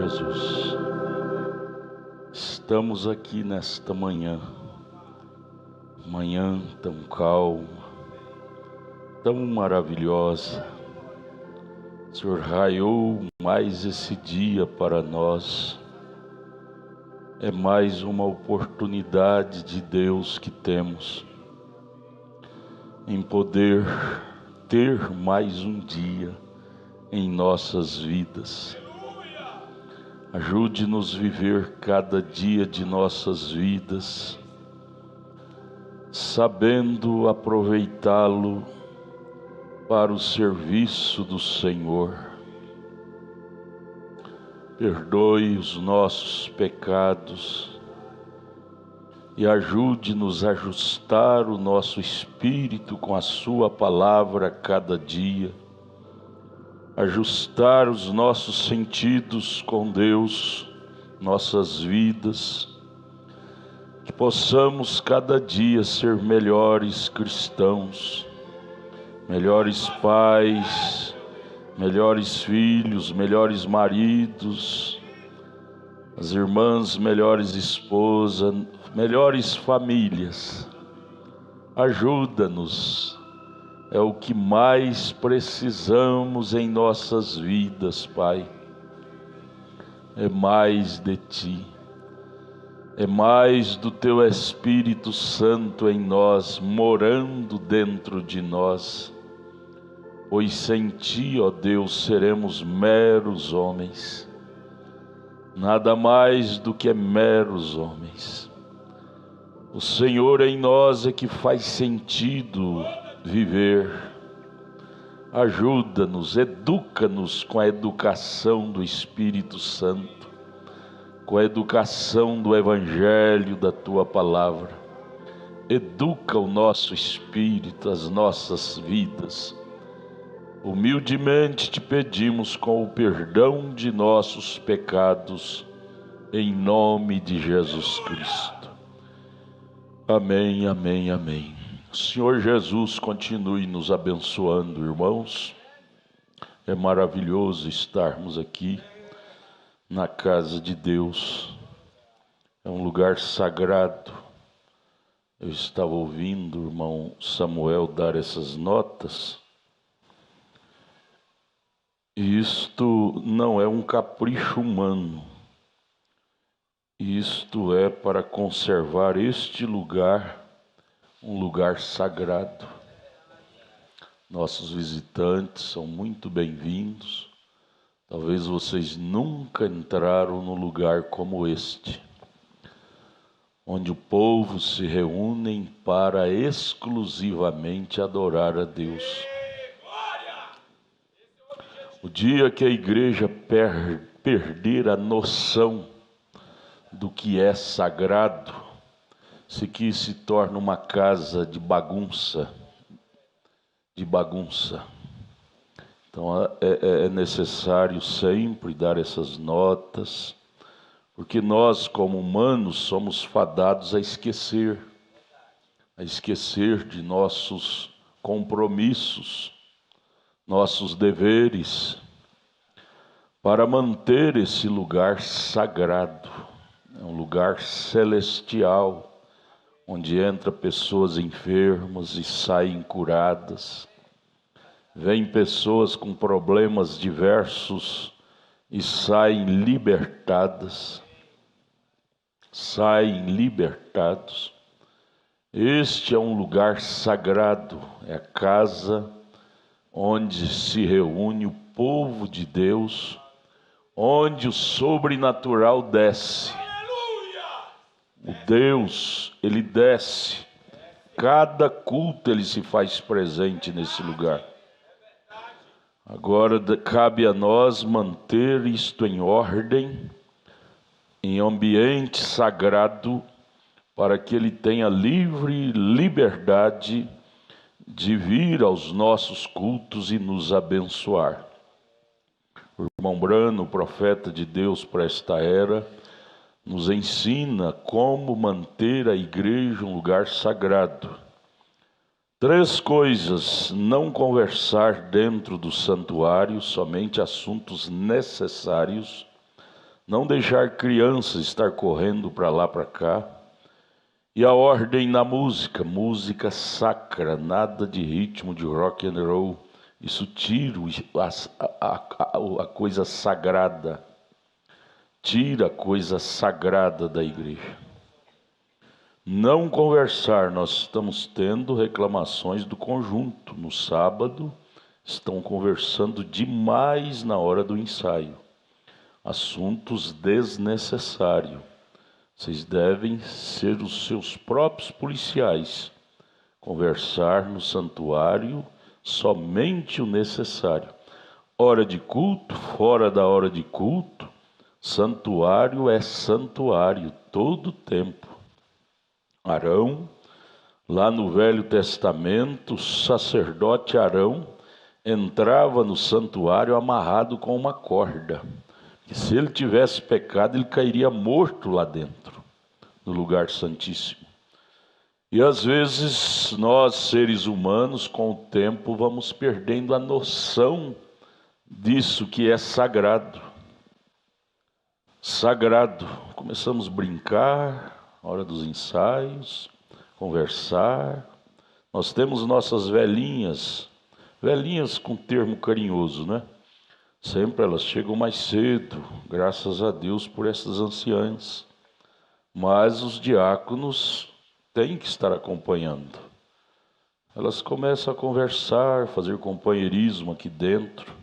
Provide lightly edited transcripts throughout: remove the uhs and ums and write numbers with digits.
Jesus. Estamos aqui nesta manhã tão calma, tão maravilhosa. O Senhor raiou mais esse dia para nós. É mais uma oportunidade de Deus que temos em poder ter mais um dia em nossas vidas. Ajude-nos a viver cada dia de nossas vidas, sabendo aproveitá-lo para o serviço do Senhor. Perdoe os nossos pecados e ajude-nos a ajustar o nosso espírito com a sua palavra a cada dia, ajustar os nossos sentidos com Deus, nossas vidas, que possamos cada dia ser melhores cristãos, melhores pais, melhores filhos, melhores maridos, as irmãs, melhores esposas, melhores famílias. Ajuda-nos, é o que mais precisamos em nossas vidas, Pai. É mais de Ti, é mais do Teu Espírito Santo em nós, morando dentro de nós. Pois sem Ti, ó Deus, seremos meros homens, nada mais do que meros homens. O Senhor em nós é que faz sentido viver. Ajuda-nos, educa-nos com a educação do Espírito Santo, com a educação do Evangelho, da Tua Palavra. Educa o nosso espírito, as nossas vidas. Humildemente te pedimos com o perdão de nossos pecados, em nome de Jesus Cristo. Amém, amém, amém. O Senhor Jesus continue nos abençoando, irmãos. É maravilhoso estarmos aqui na casa de Deus. É um lugar sagrado. Eu estava ouvindo o irmão Samuel dar essas notas. Isto não é um capricho humano. Isto é para conservar este lugar, um lugar sagrado. Nossos visitantes são muito bem-vindos. Talvez vocês nunca entraram num lugar como este, onde o povo se reúne para exclusivamente adorar a Deus. O dia que a igreja perder a noção do que é sagrado, se que se torna uma casa de bagunça. Então é necessário sempre dar essas notas, porque nós como humanos somos fadados a esquecer de nossos compromissos, nossos deveres, para manter esse lugar sagrado. É um lugar celestial, onde entra pessoas enfermas e saem curadas. Vêm pessoas com problemas diversos e saem libertadas. Este é um lugar sagrado, é a casa onde se reúne o povo de Deus, onde o sobrenatural desce. O Deus, Ele desce. Cada culto Ele se faz presente nesse lugar. Agora cabe a nós manter isto em ordem, em ambiente sagrado, para que Ele tenha livre liberdade de vir aos nossos cultos e nos abençoar. O irmão Brano, profeta de Deus para esta era, nos ensina como manter a igreja um lugar sagrado. 3 coisas: não conversar dentro do santuário, somente assuntos necessários. não deixar crianças estar correndo para lá, para cá. E a ordem na música, música sacra, nada de ritmo de rock and roll. Isso tira a coisa sagrada, tira a coisa sagrada da igreja. Não conversar, nós estamos tendo reclamações do conjunto. No sábado, estão conversando demais na hora do ensaio. Assuntos desnecessários. Vocês devem ser os seus próprios policiais. Conversar no santuário somente o necessário. Hora de culto, fora da hora de culto, santuário é santuário, todo tempo. Arão, lá no Velho Testamento, o sacerdote Arão entrava no santuário amarrado com uma corda. E se ele tivesse pecado, ele cairia morto lá dentro, no lugar santíssimo. E às vezes nós, seres humanos, com o tempo vamos perdendo a noção disso que é sagrado. Sagrado. Começamos a brincar, na hora dos ensaios, conversar. Nós temos nossas velhinhas com termo carinhoso, né? Sempre elas chegam mais cedo, graças a Deus por essas anciãs. Mas os diáconos têm que estar acompanhando. Elas começam a conversar, fazer companheirismo aqui dentro.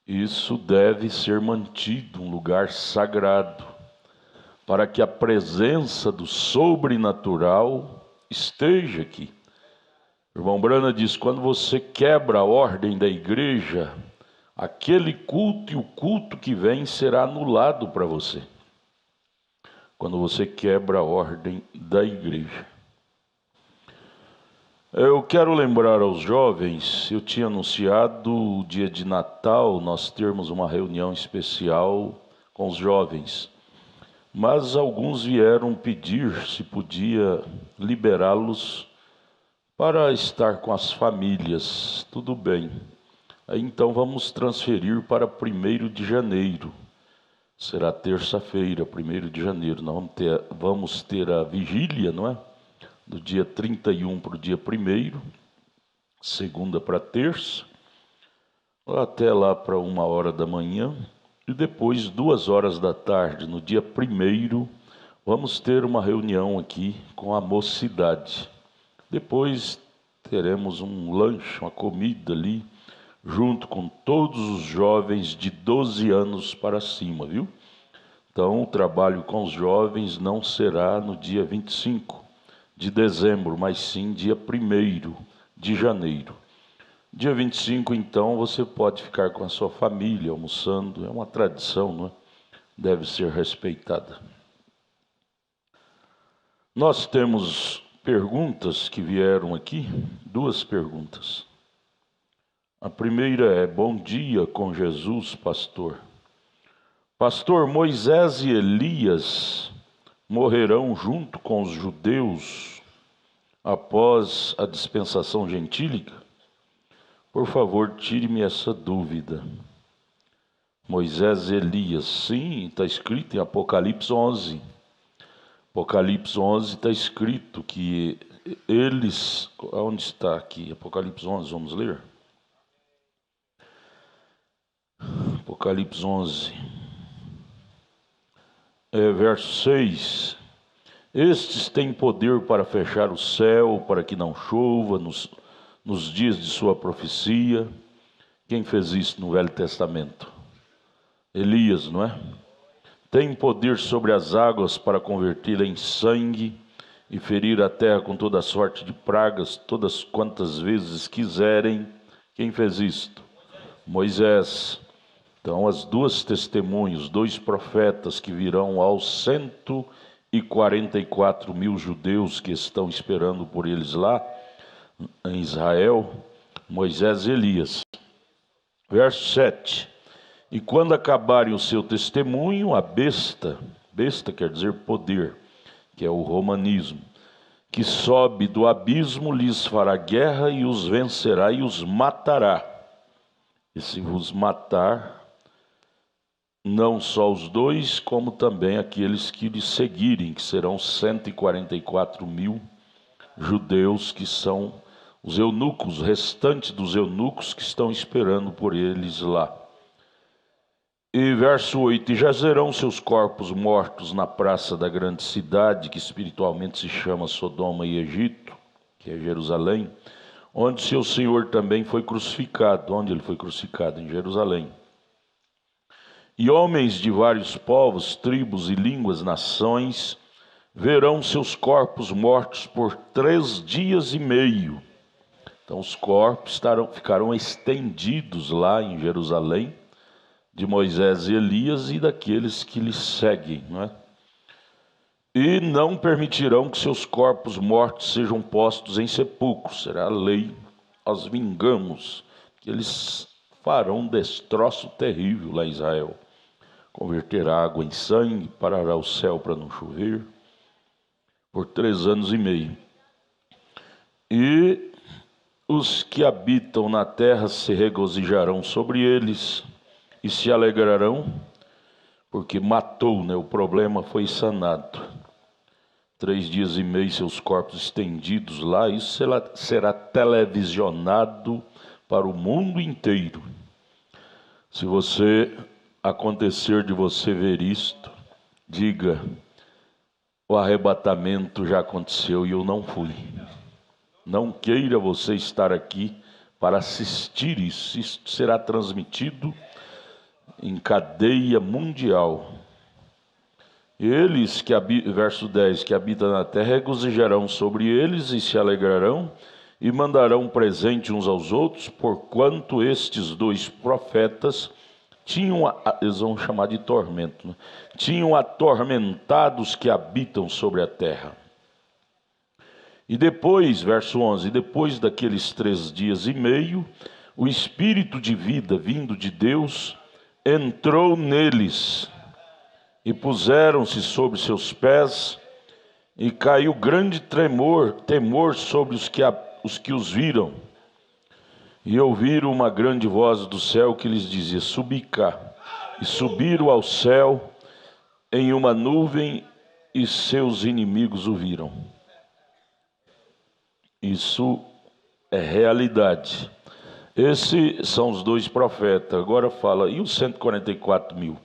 Isso deve ser mantido um lugar sagrado, para que a presença do sobrenatural esteja aqui. O irmão Brana diz, quando você quebra a ordem da igreja, aquele culto e o culto que vem será anulado para você. Quando você quebra a ordem da igreja. Eu quero lembrar aos jovens, eu tinha anunciado o dia de Natal, nós termos uma reunião especial com os jovens. Mas alguns vieram pedir se podia liberá-los para estar com as famílias. Tudo bem. Aí, então vamos transferir para 1º de janeiro. Será terça-feira, 1º de janeiro. Nós vamos ter a vigília, não é? Do dia 31 para o dia 1º, segunda para terça, até lá para 1h da manhã. E depois, 2h da tarde, no dia 1º, vamos ter uma reunião aqui com a mocidade. Depois teremos um lanche, uma comida ali, junto com todos os jovens de 12 anos para cima, viu? Então, o trabalho com os jovens não será no dia 25 de dezembro, mas sim dia 1º de janeiro. Dia 25, então, você pode ficar com a sua família almoçando, é uma tradição, não é? Deve ser respeitada. Nós temos perguntas que vieram aqui, 2 perguntas. A primeira é: bom dia com Jesus, pastor. Pastor, Moisés e Elias morrerão junto com os judeus após a dispensação gentílica? Por favor, tire-me essa dúvida. Moisés e Elias, sim, está escrito em Apocalipse 11. Apocalipse 11 está escrito que eles... Onde está aqui? Apocalipse 11, vamos ler? Apocalipse 11, verso 6. Estes têm poder para fechar o céu, para que não chova nos dias de sua profecia. Quem fez isso no Velho Testamento? Elias, não é? Tem poder sobre as águas para convertê-la em sangue e ferir a terra com toda sorte de pragas, todas quantas vezes quiserem. Quem fez isto? Moisés. Então, as 2 testemunhas, 2 profetas que virão aos 144 mil judeus que estão esperando por eles lá em Israel, Moisés e Elias. Verso 7. E quando acabarem o seu testemunho, a besta quer dizer poder, que é o romanismo, que sobe do abismo, lhes fará guerra e os vencerá e os matará. E se vos matar, não só os dois, como também aqueles que lhe seguirem, que serão 144.000 judeus, que são os eunucos, restantes dos eunucos que estão esperando por eles lá. E verso 8: e jazerão seus corpos mortos na praça da grande cidade, que espiritualmente se chama Sodoma e Egito, que é Jerusalém, onde seu Senhor também foi crucificado. Onde ele foi crucificado? Em Jerusalém. E homens de vários povos, tribos e línguas, nações, verão seus corpos mortos por 3 dias e meio. Então os corpos ficaram estendidos lá em Jerusalém, de Moisés e Elias e daqueles que lhes seguem, não é? E não permitirão que seus corpos mortos sejam postos em sepulcros. Será a lei, nós vingamos, que eles farão um destroço terrível lá em Israel. Converterá água em sangue, parará o céu para não chover, por 3 anos e meio. E os que habitam na terra se regozijarão sobre eles e se alegrarão, porque matou, né? O problema foi sanado. 3 dias e meio seus corpos estendidos lá, isso será televisionado para o mundo inteiro. Se acontecer de você ver isto, diga: o arrebatamento já aconteceu e eu não fui. Não queira você estar aqui para assistir isso. Isso será transmitido em cadeia mundial. Eles verso 10, que habitam na terra, regozijarão sobre eles e se alegrarão, e mandarão presente uns aos outros, porquanto estes 2 profetas eles vão chamar de tormento, né? Tinham atormentado os que habitam sobre a terra. E depois, verso 11, depois daqueles 3 dias e meio, o Espírito de vida vindo de Deus entrou neles, e puseram-se sobre seus pés, e caiu grande temor sobre os que os viram. E ouviram uma grande voz do céu que lhes dizia: subi cá. E subiram ao céu em uma nuvem, e seus inimigos o viram. Isso é realidade. Esses são os 2 profetas. Agora fala, e os 144.000?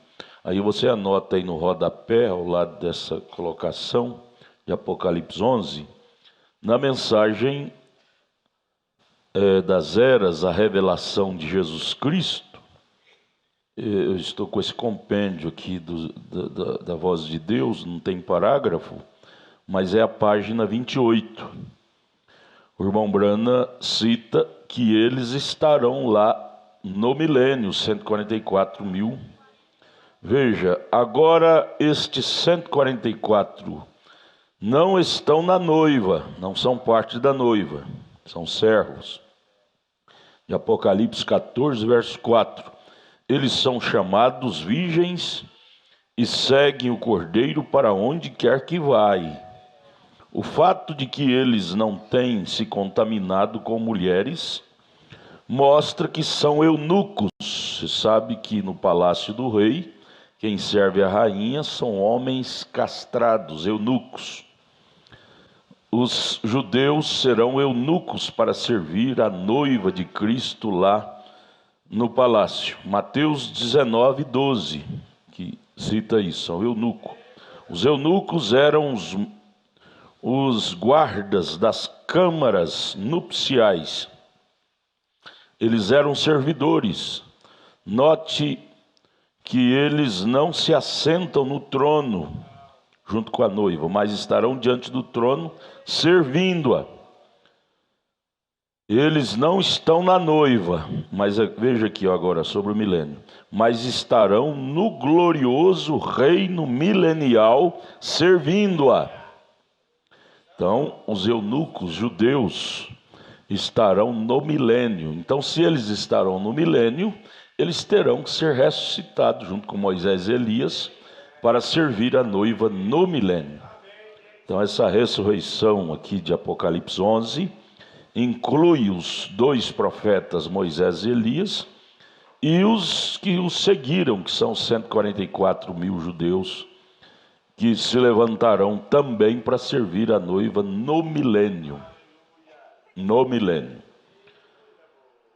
Aí você anota aí no rodapé, ao lado dessa colocação de Apocalipse 11, na mensagem das eras, a revelação de Jesus Cristo. Eu estou com esse compêndio aqui da voz de Deus, não tem parágrafo, mas é a página 28. O irmão Brana cita que eles estarão lá no milênio, 144.000. Veja, agora estes 144 não estão na noiva, não são parte da noiva, são servos. De Apocalipse 14, verso 4. Eles são chamados virgens e seguem o Cordeiro para onde quer que vai. O fato de que eles não têm se contaminado com mulheres mostra que são eunucos. Você sabe que no palácio do rei, quem serve a rainha são homens castrados, eunucos. Os judeus serão eunucos para servir a noiva de Cristo lá no palácio. Mateus 19, 12, que cita isso, são eunucos. Os eunucos eram os guardas das câmaras nupciais. Eles eram servidores. Note que eles não se assentam no trono junto com a noiva, mas estarão diante do trono servindo-a. Eles não estão na noiva, mas veja aqui agora sobre o milênio, mas estarão no glorioso reino milenial servindo-a. Então, os eunucos judeus estarão no milênio. Então, se eles estarão no milênio, eles terão que ser ressuscitados junto com Moisés e Elias para servir a noiva no milênio. Então, essa ressurreição aqui de Apocalipse 11 inclui os 2 profetas Moisés e Elias e os que o seguiram, que são 144 mil judeus, que se levantarão também para servir a noiva no milênio. No milênio.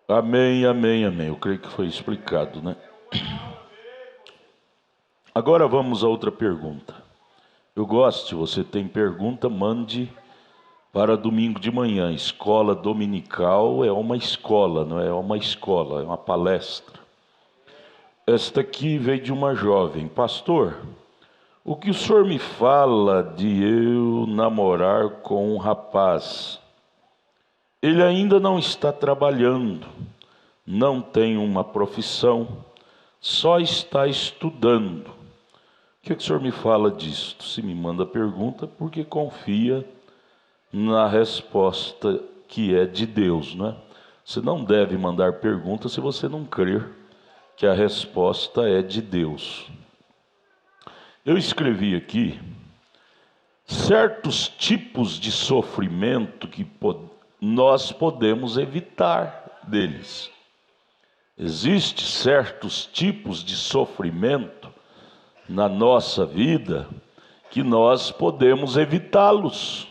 Amém, amém, amém. Eu creio que foi explicado, né? Agora vamos a outra pergunta. Eu gosto, se você tem pergunta, mande para domingo de manhã. Escola dominical é uma escola, não é uma escola, é uma palestra. Esta aqui veio de uma jovem. Pastor, o que o senhor me fala de eu namorar com um rapaz? Ele ainda não está trabalhando, não tem uma profissão, só está estudando. O que o senhor me fala disto? Se me manda pergunta, porque confia na resposta que é de Deus, né? Você não deve mandar pergunta se você não crer que a resposta é de Deus. Eu escrevi aqui certos tipos de sofrimento que nós podemos evitar deles. Existem certos tipos de sofrimento na nossa vida que nós podemos evitá-los.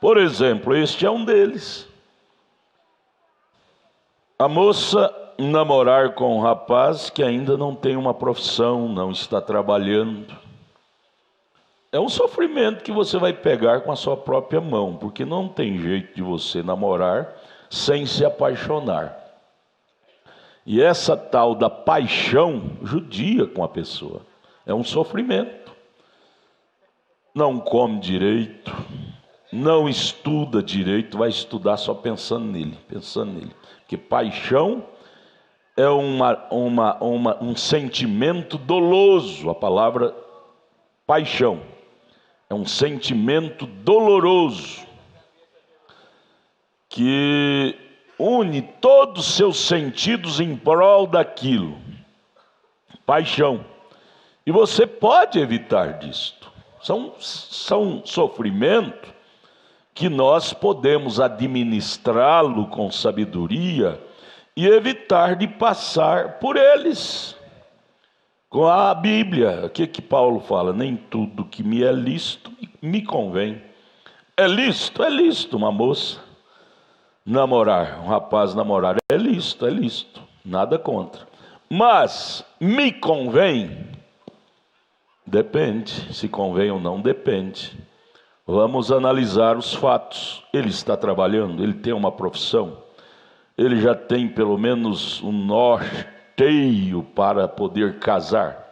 Por exemplo, este é um deles. A moça namorar com um rapaz que ainda não tem uma profissão, não está trabalhando. É um sofrimento que você vai pegar com a sua própria mão, porque não tem jeito de você namorar sem se apaixonar. E essa tal da paixão judia com a pessoa. É um sofrimento. Não come direito, não estuda direito, vai estudar só pensando nele. Porque paixão é um sentimento doloso. A palavra paixão é um sentimento doloroso que une todos os seus sentidos em prol daquilo. Paixão. E você pode evitar disto. São sofrimentos que nós podemos administrá-lo com sabedoria e evitar de passar por eles. Com a Bíblia, o que Paulo fala? Nem tudo que me é lícito me convém. É lícito uma moça namorar, um rapaz namorar, é lícito, nada contra. Mas me convém? Depende, se convém ou não, depende. Vamos analisar os fatos. Ele está trabalhando, ele tem uma profissão, ele já tem pelo menos um norteio para poder casar?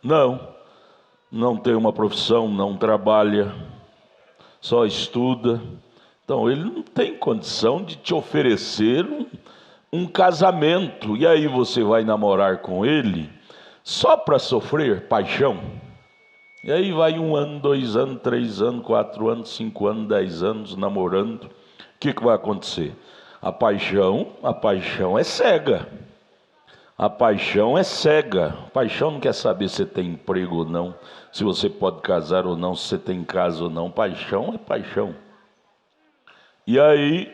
Não tem uma profissão, não trabalha, só estuda. Então ele não tem condição de te oferecer um casamento. E aí você vai namorar com ele só para sofrer paixão? E aí vai 1 ano, 2 anos, 3 anos, 4 anos, 5 anos, 10 anos namorando. O que vai acontecer? A paixão é cega. A paixão é cega. A paixão não quer saber se você tem emprego ou não, se você pode casar ou não, se você tem casa ou não. Paixão é paixão. E aí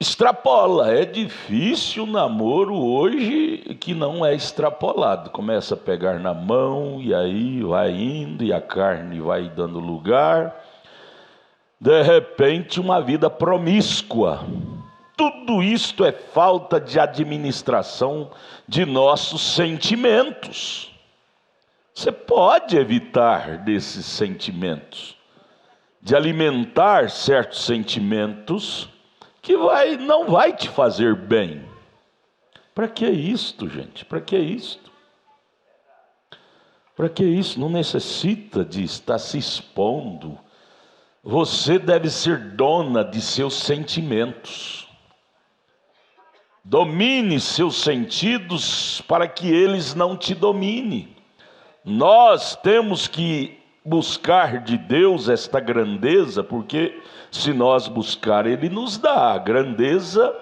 extrapola. É difícil o namoro hoje que não é extrapolado. Começa a pegar na mão e aí vai indo e a carne vai dando lugar. De repente uma vida promíscua. Tudo isto é falta de administração de nossos sentimentos. Você pode evitar desses sentimentos, de alimentar certos sentimentos que não vai te fazer bem. Para que isto, gente? Para que isto? Para que isso? Não necessita de estar se expondo. Você deve ser dona de seus sentimentos. Domine seus sentidos para que eles não te dominem. Nós temos que buscar de Deus esta grandeza, porque se nós buscar, Ele nos dá a grandeza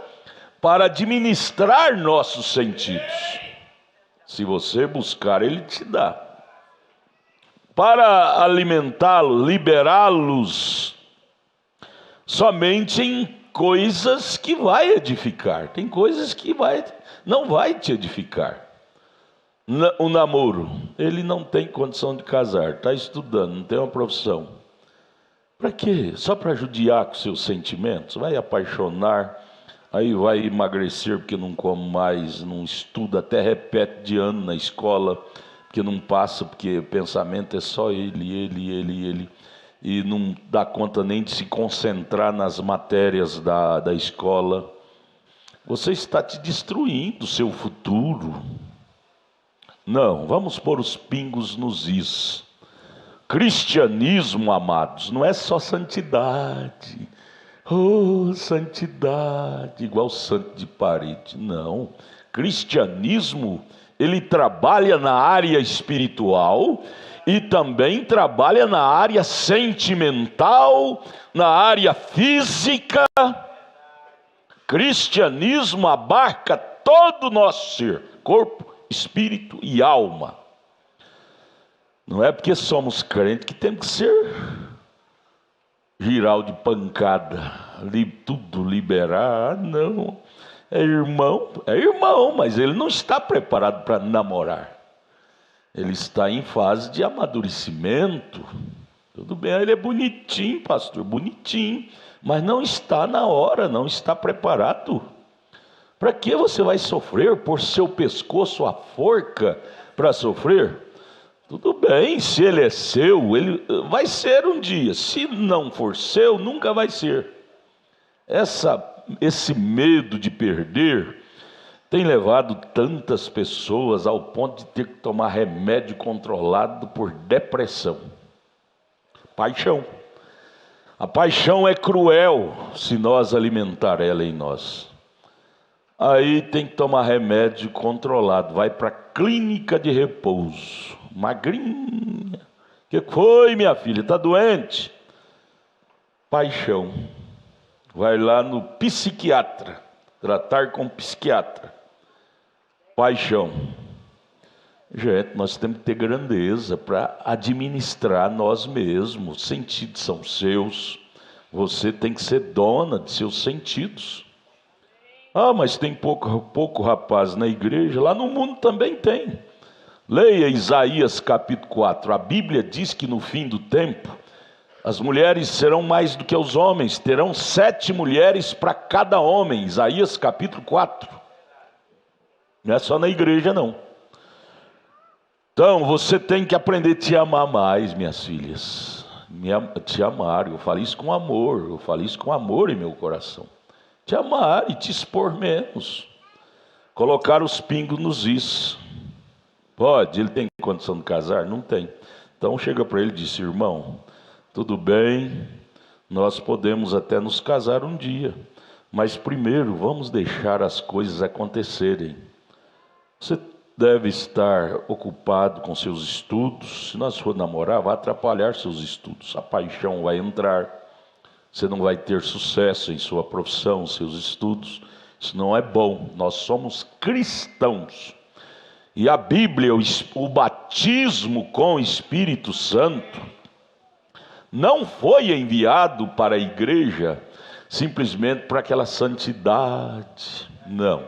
para administrar nossos sentidos. Se você buscar, Ele te dá. Para alimentá-los, liberá-los somente em coisas que vai edificar. Tem coisas que vai não vai te edificar. O namoro, ele não tem condição de casar, está estudando, não tem uma profissão. Para quê? Só para judiar com seus sentimentos? Vai apaixonar, aí vai emagrecer porque não come mais, não estuda, até repete de ano na escola, porque não passa, porque o pensamento é só ele. E não dá conta nem de se concentrar nas matérias da escola. Você está te destruindo o seu futuro. Não, vamos pôr os pingos nos is. Cristianismo, amados, não é só santidade. Oh, santidade, igual santo de parede. Não. Cristianismo, ele trabalha na área espiritual e também trabalha na área sentimental, na área física. Cristianismo abarca todo o nosso ser, corpo, espírito e alma. Não é porque somos crentes que temos que ser giral de pancada, tudo liberar. Não, é irmão, mas ele não está preparado para namorar. Ele está em fase de amadurecimento. Tudo bem, ele é bonitinho, pastor, bonitinho, mas não está na hora, não está preparado. Para que você vai sofrer? Por seu pescoço a forca para sofrer? Tudo bem, se ele é seu, ele vai ser um dia. Se não for seu, nunca vai ser. Esse medo de perder tem levado tantas pessoas ao ponto de ter que tomar remédio controlado por depressão. Paixão. A paixão é cruel se nós alimentar ela em nós. Aí tem que tomar remédio controlado, vai para a clínica de repouso, magrinha. O que foi, minha filha? Está doente? Paixão. Vai lá no psiquiatra, tratar com psiquiatra. Paixão. Gente, nós temos que ter grandeza para administrar nós mesmos. Os sentidos são seus. Você tem que ser dona de seus sentidos. Ah, mas tem pouco rapaz na igreja. Lá no mundo também tem. Leia Isaías capítulo 4. A Bíblia diz que no fim do tempo as mulheres serão mais do que os homens. Terão 7 mulheres para cada homem. Isaías capítulo 4. Não é só na igreja não. Então você tem que aprender a te amar mais, minhas filhas. Te amar. Eu falo isso com amor. Eu falo isso com amor em meu coração. Te amar e te expor menos. Colocar os pingos nos is. Pode, ele tem condição de casar? Não tem. Então chega para ele e diz: irmão, tudo bem, nós podemos até nos casar um dia, mas primeiro vamos deixar as coisas acontecerem. Você deve estar ocupado com seus estudos. Se nós for namorar, vai atrapalhar seus estudos. A paixão vai entrar. Você não vai ter sucesso em sua profissão, seus estudos. Isso não é bom. Nós somos cristãos. E a Bíblia, o batismo com o Espírito Santo, não foi enviado para a igreja simplesmente para aquela santidade. Não.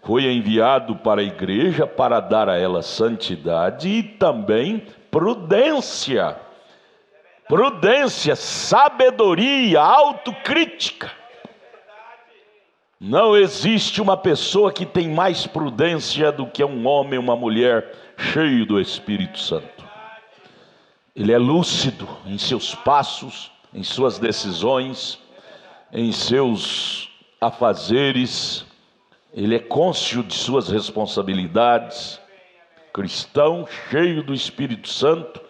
Foi enviado para a igreja para dar a ela santidade e também prudência. Prudência, sabedoria, autocrítica. Não existe uma pessoa que tem mais prudência do que um homem, uma mulher cheio do Espírito Santo. Ele é lúcido em seus passos, em suas decisões, em seus afazeres. Ele é cônscio de suas responsabilidades. Cristão, cheio do Espírito Santo.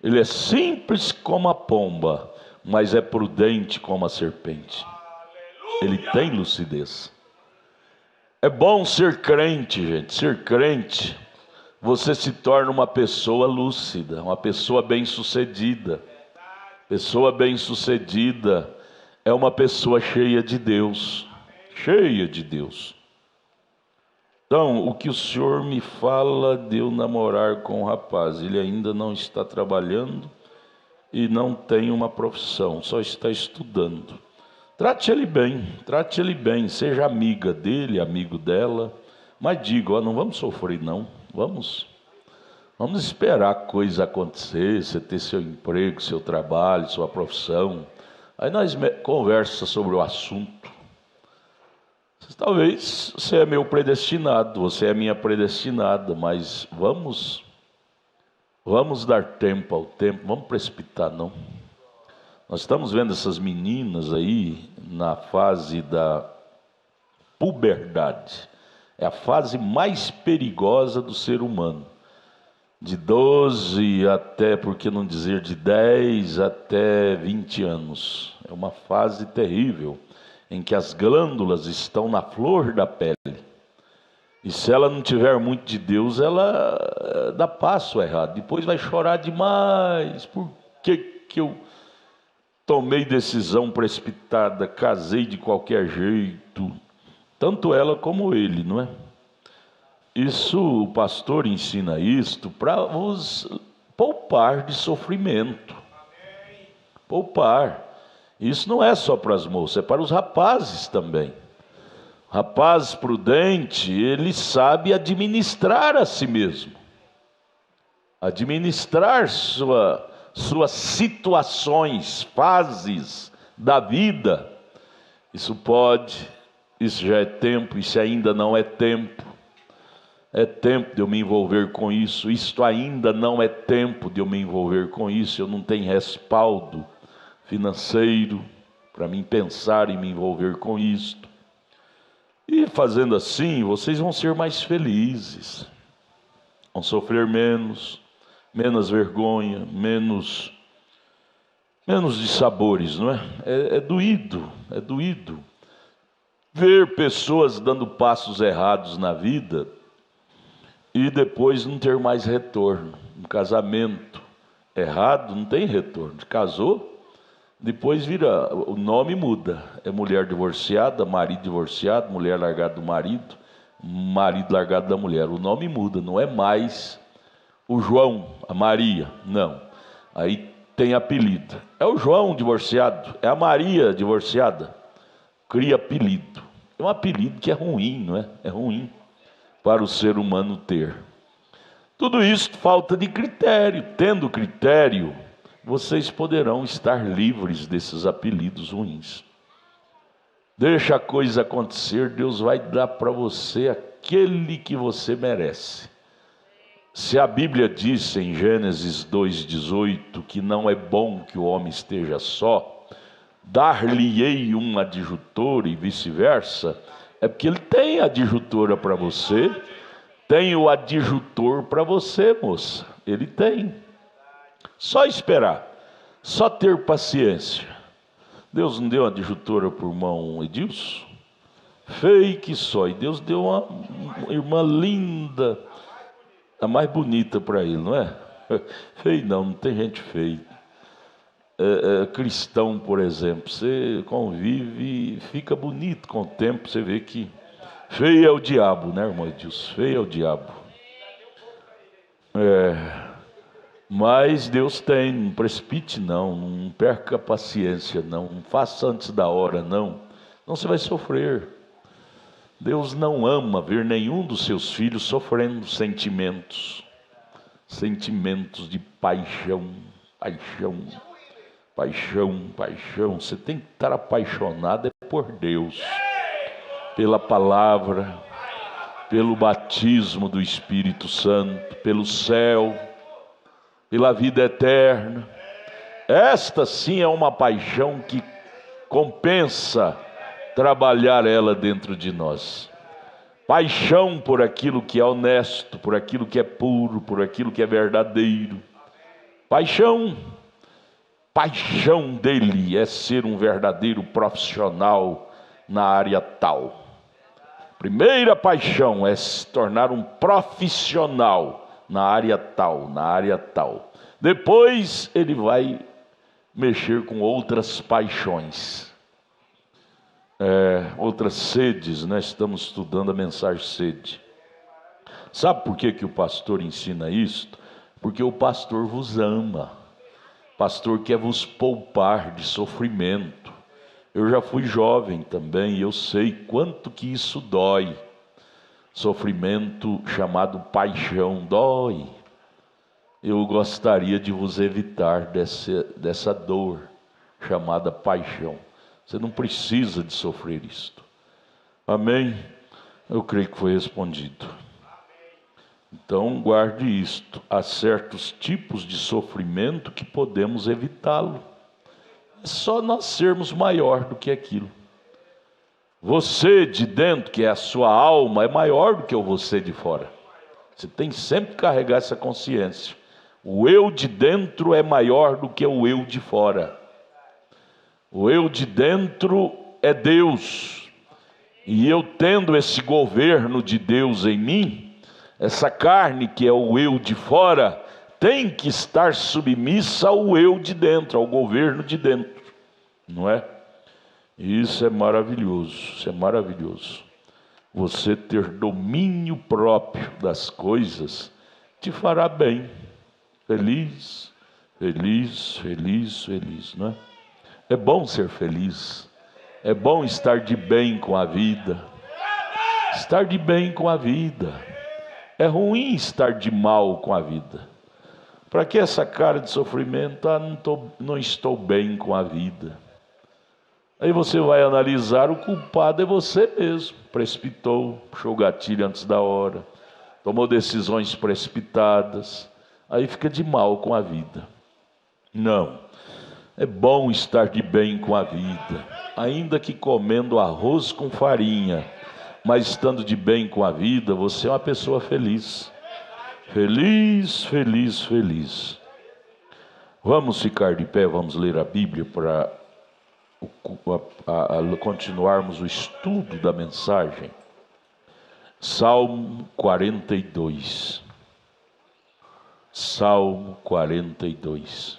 Ele é simples como a pomba, mas é prudente como a serpente. Ele tem lucidez. É bom ser crente, gente. Ser crente, você se torna uma pessoa lúcida, uma pessoa bem-sucedida. Pessoa bem-sucedida é uma pessoa cheia de Deus. Cheia de Deus. Então, o que o senhor me fala de eu namorar com o rapaz? Ele ainda não está trabalhando e não tem uma profissão, só está estudando. Trate ele bem, seja amiga dele, amigo dela, Mas digo, ó, não vamos sofrer não, vamos esperar a coisa acontecer, você ter seu emprego, seu trabalho, sua profissão. Aí nós conversa sobre o assunto. Talvez você é meu predestinado, você é minha predestinada, mas vamos dar tempo ao tempo, vamos precipitar não. Nós estamos vendo essas meninas aí na fase da puberdade. É a fase mais perigosa do ser humano. De 12 até, por que não dizer, de 10 até 20 anos. É uma fase terrível, em que as glândulas estão na flor da pele. E se ela não tiver muito de Deus, ela dá passo errado. Depois vai chorar demais. Por que eu tomei decisão precipitada, casei de qualquer jeito? Tanto ela como ele, não é? Isso, o pastor ensina isto para vos poupar de sofrimento. Poupar. Isso não é só para as moças, é para os rapazes também. Rapaz prudente, ele sabe administrar a si mesmo, administrar suas situações, fases da vida. Isso já é tempo, isso ainda não é tempo. É tempo de eu me envolver com isso. Isto ainda não é tempo de eu me envolver com isso. Eu não tenho respaldo financeiro para mim pensar em me envolver com isto. E fazendo assim, vocês vão ser mais felizes, vão sofrer menos vergonha, menos dissabores, não é? É doído ver pessoas dando passos errados na vida e depois não ter mais retorno. Um casamento errado não tem retorno. Casou, depois vira, o nome muda, é mulher divorciada, marido divorciado, mulher largada do marido largado da mulher. O nome muda, não é mais o João, a Maria, não. Aí tem apelido. É o João divorciado, é a Maria divorciada. Cria apelido. É um apelido que é ruim, não é? É ruim para o ser humano ter. Tudo isso falta de critério. Tendo critério, vocês poderão estar livres desses apelidos ruins. Deixa a coisa acontecer, Deus vai dar para você aquele que você merece. Se a Bíblia diz em Gênesis 2,18 que não é bom que o homem esteja só, dar-lhe-ei um adjutor e vice-versa, é porque ele tem adjutora para você, tem o adjutor para você, moça, ele tem. Só esperar, só ter paciência. Deus não deu uma adjutora para o irmão Edilson? Fake só, e Deus deu uma irmã linda, a mais bonita para ele, não é? Feio não tem gente feia. Cristão, por exemplo, você convive e fica bonito com o tempo, você vê que feio é o diabo, né, irmão Edilson? Feio é o diabo. Mas Deus tem, não precipite não perca a paciência não faça antes da hora não você vai sofrer. Deus não ama ver nenhum dos seus filhos sofrendo sentimentos de paixão. Você tem que estar apaixonado por Deus, pela palavra, pelo batismo do Espírito Santo, pelo céu, pela vida eterna. Esta sim é uma paixão que compensa trabalhar ela dentro de nós. Paixão por aquilo que é honesto, por aquilo que é puro, por aquilo que é verdadeiro. Paixão dele é ser um verdadeiro profissional na área tal. Primeira paixão é se tornar um profissional na área tal. Depois ele vai mexer com outras paixões, outras sedes, né? Estamos estudando a mensagem sede. Sabe por que o pastor ensina isto? Porque o pastor vos ama. O pastor quer vos poupar de sofrimento. Eu já fui jovem também e eu sei quanto que isso dói. sofrimento chamado paixão, dói. Eu gostaria de vos evitar dessa dor chamada paixão. Você não precisa de sofrer isto. Amém? Eu creio que foi respondido. Então guarde isto. Há certos tipos de sofrimento que podemos evitá-lo. É só nós sermos maior do que aquilo. Você de dentro, que é a sua alma, é maior do que o você de fora. Você tem sempre que carregar essa consciência. O eu de dentro é maior do que o eu de fora. O eu de dentro é Deus. E eu tendo esse governo de Deus em mim, essa carne que é o eu de fora, tem que estar submissa ao eu de dentro, ao governo de dentro. Não é? Isso é maravilhoso, isso é maravilhoso. Você ter domínio próprio das coisas te fará bem. Feliz, feliz, feliz, feliz, não é? É bom ser feliz. É bom estar de bem com a vida. Estar de bem com a vida. É ruim estar de mal com a vida. Para que essa cara de sofrimento? Não estou bem com a vida. Aí você vai analisar, o culpado é você mesmo. Precipitou, puxou o gatilho antes da hora, tomou decisões precipitadas. Aí fica de mal com a vida. Não, é bom estar de bem com a vida, ainda que comendo arroz com farinha, mas estando de bem com a vida, você é uma pessoa feliz. Feliz, feliz, feliz. Vamos ficar de pé, vamos ler a Bíblia para continuarmos o estudo da mensagem. Salmo 42. Salmo 42.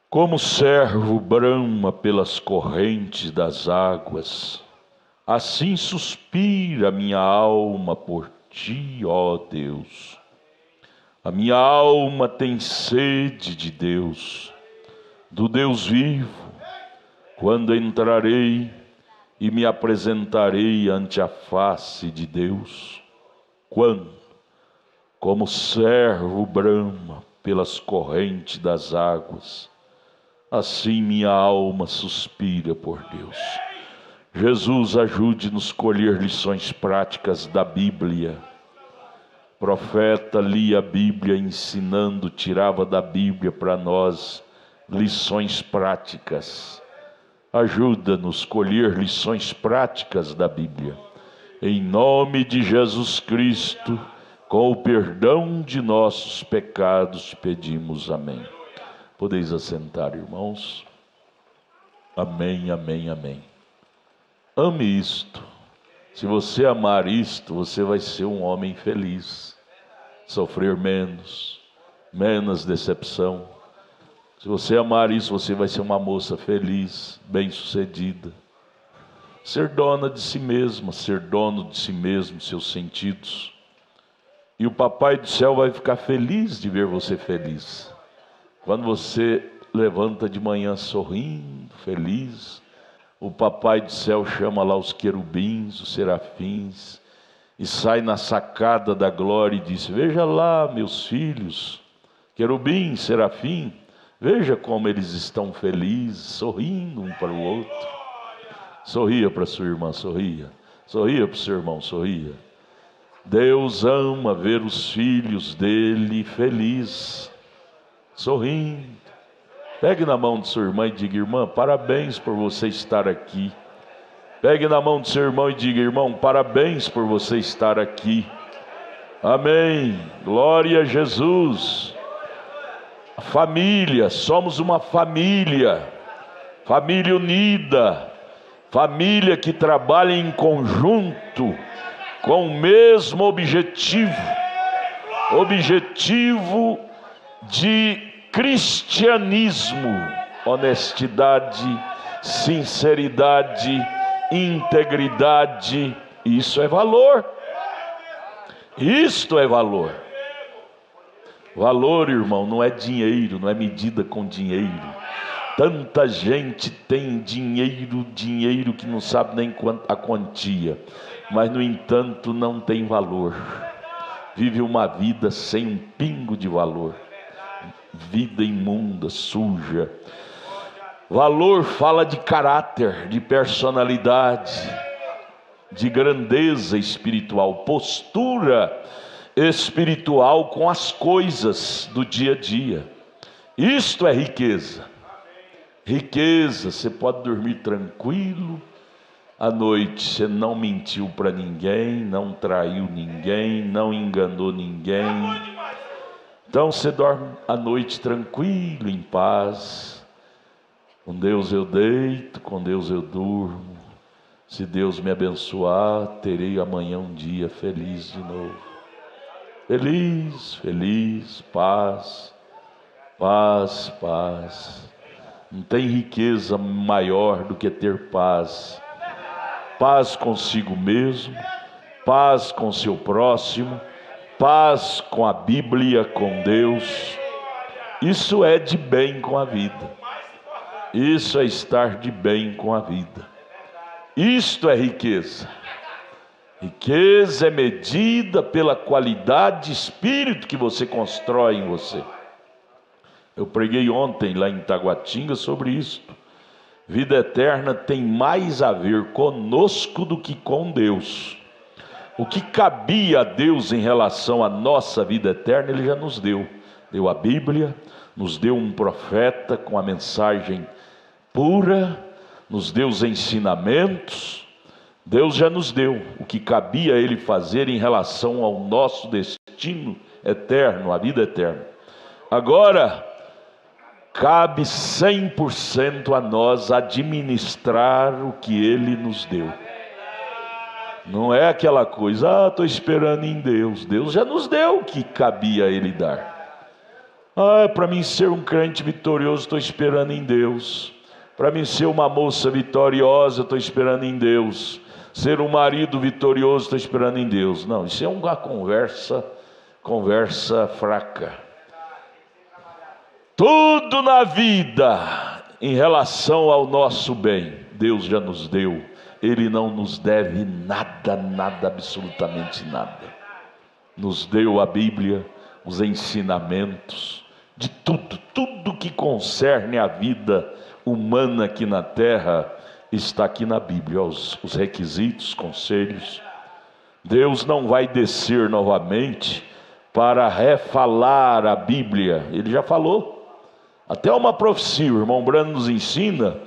Como o servo brama pelas correntes das águas, assim suspira a minha alma por ti, ó Deus. A minha alma tem sede de Deus, do Deus vivo. Quando entrarei e me apresentarei ante a face de Deus? Quando? Como o servo brama pelas correntes das águas, assim minha alma suspira por Deus. Jesus, ajude-nos a colher lições práticas da Bíblia. O profeta lia a Bíblia ensinando, tirava da Bíblia para nós lições práticas. Ajuda-nos a colher lições práticas da Bíblia. Em nome de Jesus Cristo, com o perdão de nossos pecados, pedimos amém. Podeis assentar, irmãos. Amém, amém, amém. Ame isto. Se você amar isto, você vai ser um homem feliz. Sofrer menos decepção. Se você amar isso, você vai ser uma moça feliz, bem-sucedida. Ser dona de si mesma, ser dono de si mesmo, seus sentidos. E o Papai do Céu vai ficar feliz de ver você feliz. Quando você levanta de manhã sorrindo, feliz, o Papai do Céu chama lá os querubins, os serafins, e sai na sacada da glória e diz: veja lá, meus filhos, querubim, serafim, veja como eles estão felizes, sorrindo um para o outro. Sorria para sua irmã, sorria. Sorria para o seu irmão, sorria. Deus ama ver os filhos dele felizes, sorrindo. Pegue na mão de sua irmã e diga: irmã, parabéns por você estar aqui. Pegue na mão de seu irmão e diga: irmão, parabéns por você estar aqui. Amém. Glória a Jesus. Família, somos uma família. Família unida. Família que trabalha em conjunto com o mesmo objetivo. Objetivo de cristianismo, honestidade, sinceridade, integridade. Isso é valor. Isto é valor. Valor, irmão, não é dinheiro, não é medida com dinheiro. Tanta gente tem dinheiro que não sabe nem a quantia, mas no entanto não tem valor. Vive uma vida sem um pingo de valor. Vida imunda, suja. Valor fala de caráter, de personalidade, de grandeza espiritual, postura espiritual com as coisas do dia a dia. Isto é riqueza. Riqueza, você pode dormir tranquilo à noite, você não mentiu para ninguém, não traiu ninguém, não enganou ninguém. Então você dorme à noite tranquilo, em paz. Com Deus eu deito, com Deus eu durmo. Se Deus me abençoar, terei amanhã um dia feliz de novo. Feliz, feliz, paz, paz, paz. Não tem riqueza maior do que ter paz. Paz consigo mesmo, paz com seu próximo, paz com a Bíblia, com Deus. Isso é de bem com a vida. Isso é estar de bem com a vida. Isto é riqueza. Riqueza é medida pela qualidade de espírito que você constrói em você. Eu preguei ontem lá em Taguatinga sobre isto. Vida eterna tem mais a ver conosco do que com Deus. O que cabia a Deus em relação à nossa vida eterna, Ele já nos deu. Deu a Bíblia, nos deu um profeta com a mensagem pura, nos deu os ensinamentos. Deus já nos deu o que cabia a Ele fazer em relação ao nosso destino eterno, a vida eterna. Agora, cabe 100% a nós administrar o que Ele nos deu. Não é aquela coisa, estou esperando em Deus. Deus já nos deu o que cabia a Ele dar. Para mim ser um crente vitorioso, estou esperando em Deus. Para mim ser uma moça vitoriosa, estou esperando em Deus. Ser um marido vitorioso, estou esperando em Deus. Não, isso é uma conversa fraca. Tudo na vida, em relação ao nosso bem, Deus já nos deu. Ele não nos deve nada, absolutamente nada. Nos deu a Bíblia, os ensinamentos, de tudo que concerne a vida humana aqui na terra, está aqui na Bíblia, os requisitos, conselhos. Deus não vai descer novamente para refalar a Bíblia, Ele já falou. Até uma profecia, o irmão Brando nos ensina,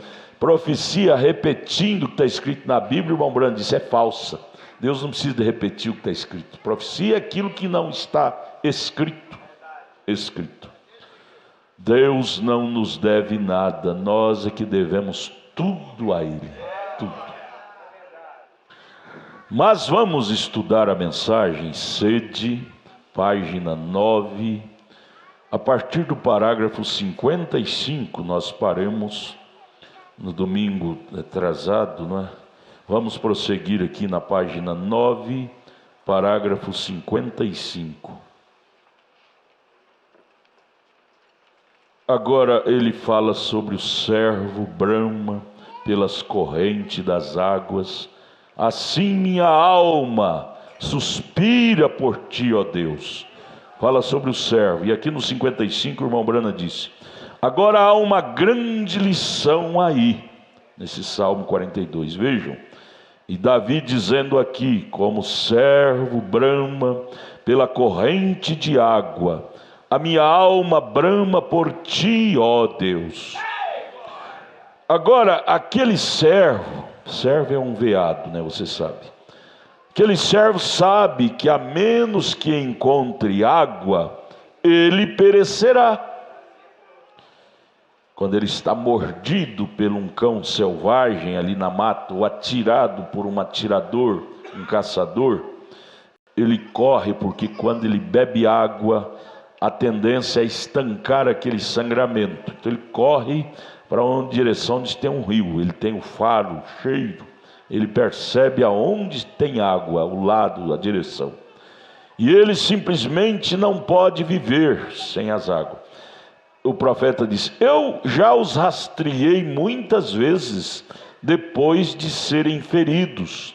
profecia repetindo o que está escrito na Bíblia, o irmão Brando disse, é falsa. Deus não precisa de repetir o que está escrito. Profecia é aquilo que não está escrito. Deus não nos deve nada, nós é que devemos tudo a Ele, tudo. Mas vamos estudar a mensagem, sede, página 9, a partir do parágrafo 55, nós paramos no domingo atrasado, não é? Vamos prosseguir aqui na página 9, parágrafo 55. Agora ele fala sobre o servo brama pelas correntes das águas. Assim minha alma suspira por ti, ó Deus. Fala sobre o servo. E aqui no 55 o irmão Brana disse: agora há uma grande lição aí, nesse Salmo 42, vejam. E Davi dizendo aqui, como servo brama pela corrente de água, a minha alma brama por ti, ó Deus. Agora, aquele servo é um veado, né? Você sabe. Aquele servo sabe que a menos que encontre água, ele perecerá. Quando ele está mordido por um cão selvagem ali na mata, ou atirado por um atirador, um caçador, ele corre, porque quando ele bebe água, a tendência é estancar aquele sangramento. Então ele corre para uma direção onde tem um rio, ele tem o faro, o cheiro, ele percebe aonde tem água, o lado, a direção. E ele simplesmente não pode viver sem as águas. o profeta diz: eu já os rastreei muitas vezes depois de serem feridos.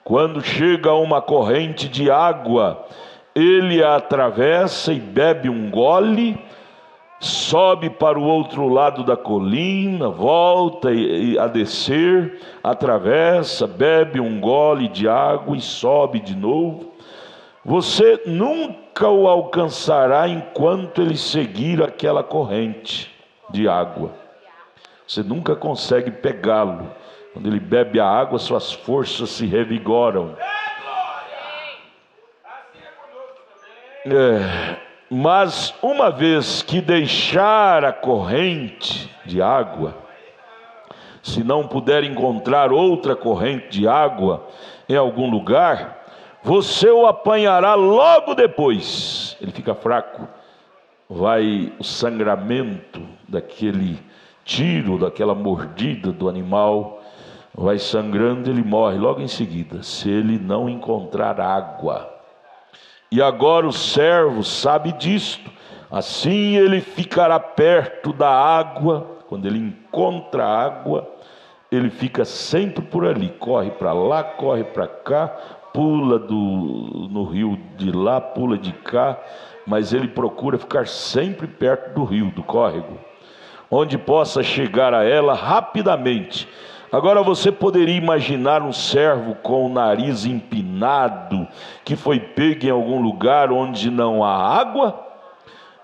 Quando chega a uma corrente de água, ele a atravessa e bebe um gole, sobe para o outro lado da colina, volta a descer, atravessa, bebe um gole de água e sobe de novo. Você nunca o alcançará enquanto ele seguir aquela corrente de água. Você nunca consegue pegá-lo. Quando ele bebe a água, suas forças se revigoram. Mas uma vez que deixar a corrente de água, se não puder encontrar outra corrente de água em algum lugar, você o apanhará logo depois. Ele fica fraco, vai o sangramento daquele tiro, daquela mordida do animal, vai sangrando, ele morre logo em seguida, se ele não encontrar água. E agora o servo sabe disto, assim ele ficará perto da água. Quando ele encontra água, ele fica sempre por ali, corre para lá, corre para cá, pula no rio de lá, pula de cá, mas ele procura ficar sempre perto do rio, do córrego, onde possa chegar a ela rapidamente. Agora você poderia imaginar um servo com o nariz empinado, que foi pego em algum lugar onde não há água?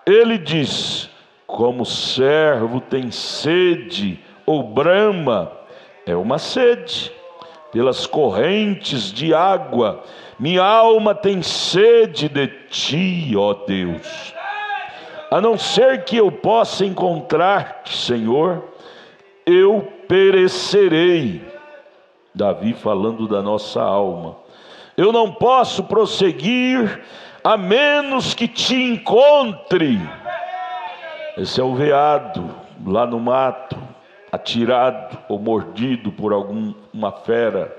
Ele diz: como o servo tem sede ou brama, é uma sede pelas correntes de água, minha alma tem sede de ti, ó Deus. A não ser que eu possa encontrar-te, Senhor, eu perecerei. Davi falando da nossa alma. Eu não posso prosseguir a menos que te encontre. Esse é o veado lá no mato, atirado ou mordido por alguma fera.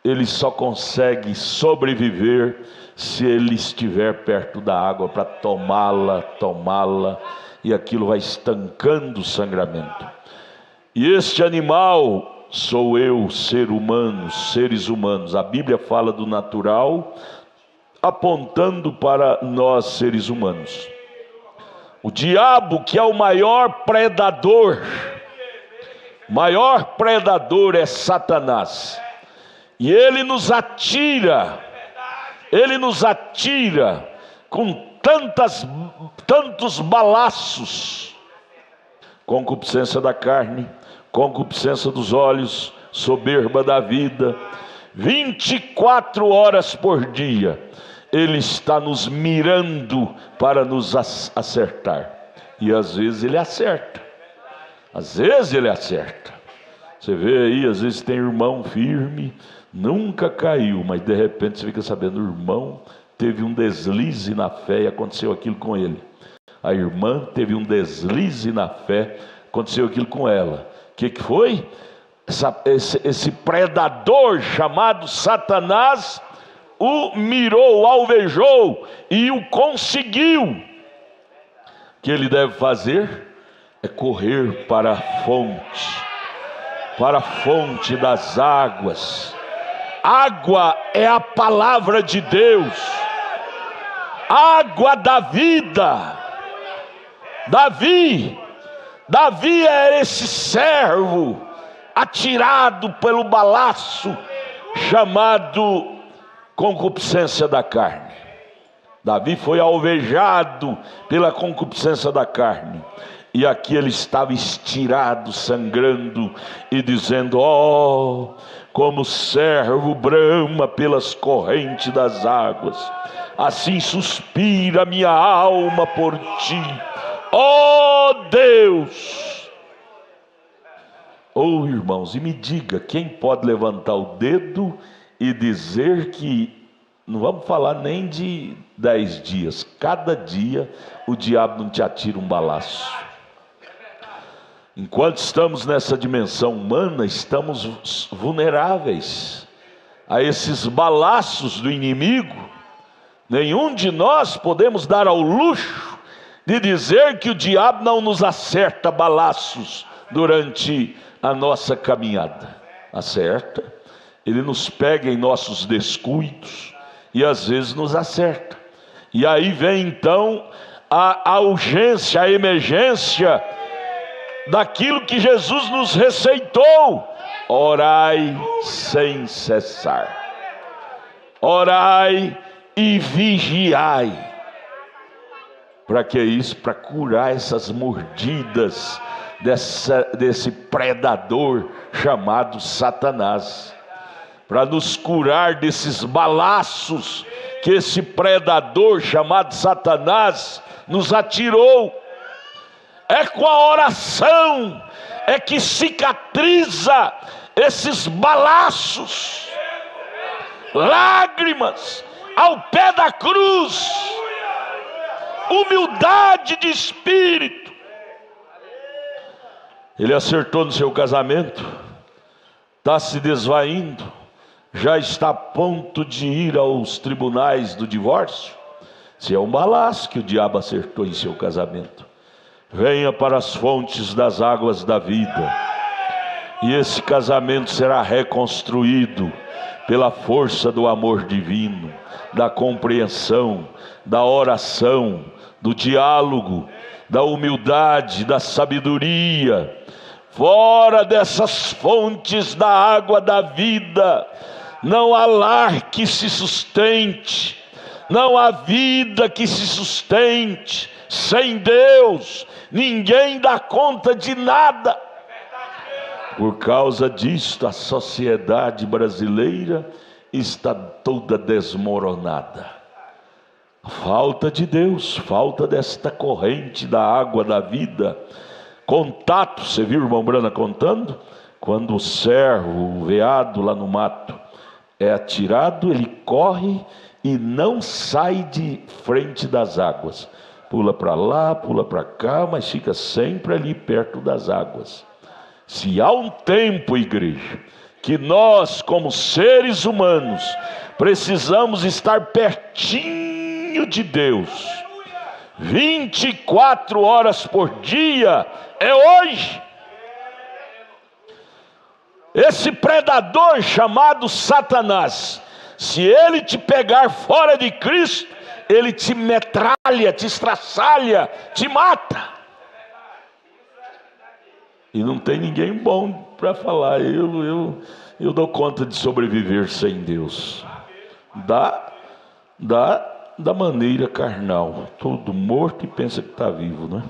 Ele só consegue sobreviver se ele estiver perto da água para tomá-la, e aquilo vai estancando o sangramento. E este animal sou eu, ser humano, seres humanos. A Bíblia fala do natural, apontando para nós, seres humanos. O diabo, que é o maior predador é Satanás. E ele nos atira com tantos balaços: concupiscência da carne, concupiscência dos olhos, soberba da vida. 24 horas por dia ele está nos mirando para nos acertar. E às vezes ele acerta. Você vê aí, às vezes tem irmão firme, nunca caiu, mas de repente você fica sabendo: o irmão teve um deslize na fé e aconteceu aquilo com ele. A irmã teve um deslize na fé, aconteceu aquilo com ela. O que foi? Esse predador chamado Satanás o mirou, o alvejou e o conseguiu. O que ele deve fazer é correr para a fonte das águas. Água é a palavra de Deus, água da vida. Davi é esse servo atirado pelo balaço chamado concupiscência da carne. Davi foi alvejado pela concupiscência da carne. E aqui ele estava estirado, sangrando e dizendo: ó, como o servo brama pelas correntes das águas, assim suspira minha alma por ti, ó Deus. Oh, irmãos, e me diga, quem pode levantar o dedo e dizer que, não vamos falar nem de 10 dias, cada dia o diabo não te atira um balaço? Enquanto estamos nessa dimensão humana, estamos vulneráveis a esses balaços do inimigo. Nenhum de nós podemos dar ao luxo de dizer que o diabo não nos acerta balaços durante a nossa caminhada. Acerta, ele nos pega em nossos descuidos e às vezes nos acerta. E aí vem então a urgência, a emergência daquilo que Jesus nos receitou: orai sem cessar, orai e vigiai. Para que isso? Para curar essas mordidas desse predador chamado Satanás, para nos curar desses balaços que esse predador chamado Satanás nos atirou. É com a oração é que cicatriza esses balaços. Lágrimas ao pé da cruz, humildade de espírito. Ele acertou no seu casamento, está se desvaindo, já está a ponto de ir aos tribunais do divórcio. Se é um balaço que o diabo acertou em seu casamento, venha para as fontes das águas da vida, e esse casamento será reconstruído pela força do amor divino, da compreensão, da oração, do diálogo, da humildade, da sabedoria. Fora dessas fontes da água da vida, não há lar que se sustente, não há vida que se sustente. Sem Deus, ninguém dá conta de nada. Por causa disto, a sociedade brasileira está toda desmoronada. Falta de Deus, falta desta corrente da água da vida. Contato, você viu o irmão Brana contando? Quando o cervo, o veado lá no mato é atirado, ele corre e não sai de frente das águas. Pula para lá, pula para cá, mas fica sempre ali perto das águas. Se há um tempo, igreja, que nós como seres humanos precisamos estar pertinho de Deus, 24 horas por dia, é hoje. Esse predador chamado Satanás, se ele te pegar fora de Cristo, ele te metralha, te estraçalha, te mata. E não tem ninguém bom para falar: eu dou conta de sobreviver sem Deus. Da maneira carnal, todo morto e pensa que está vivo, né?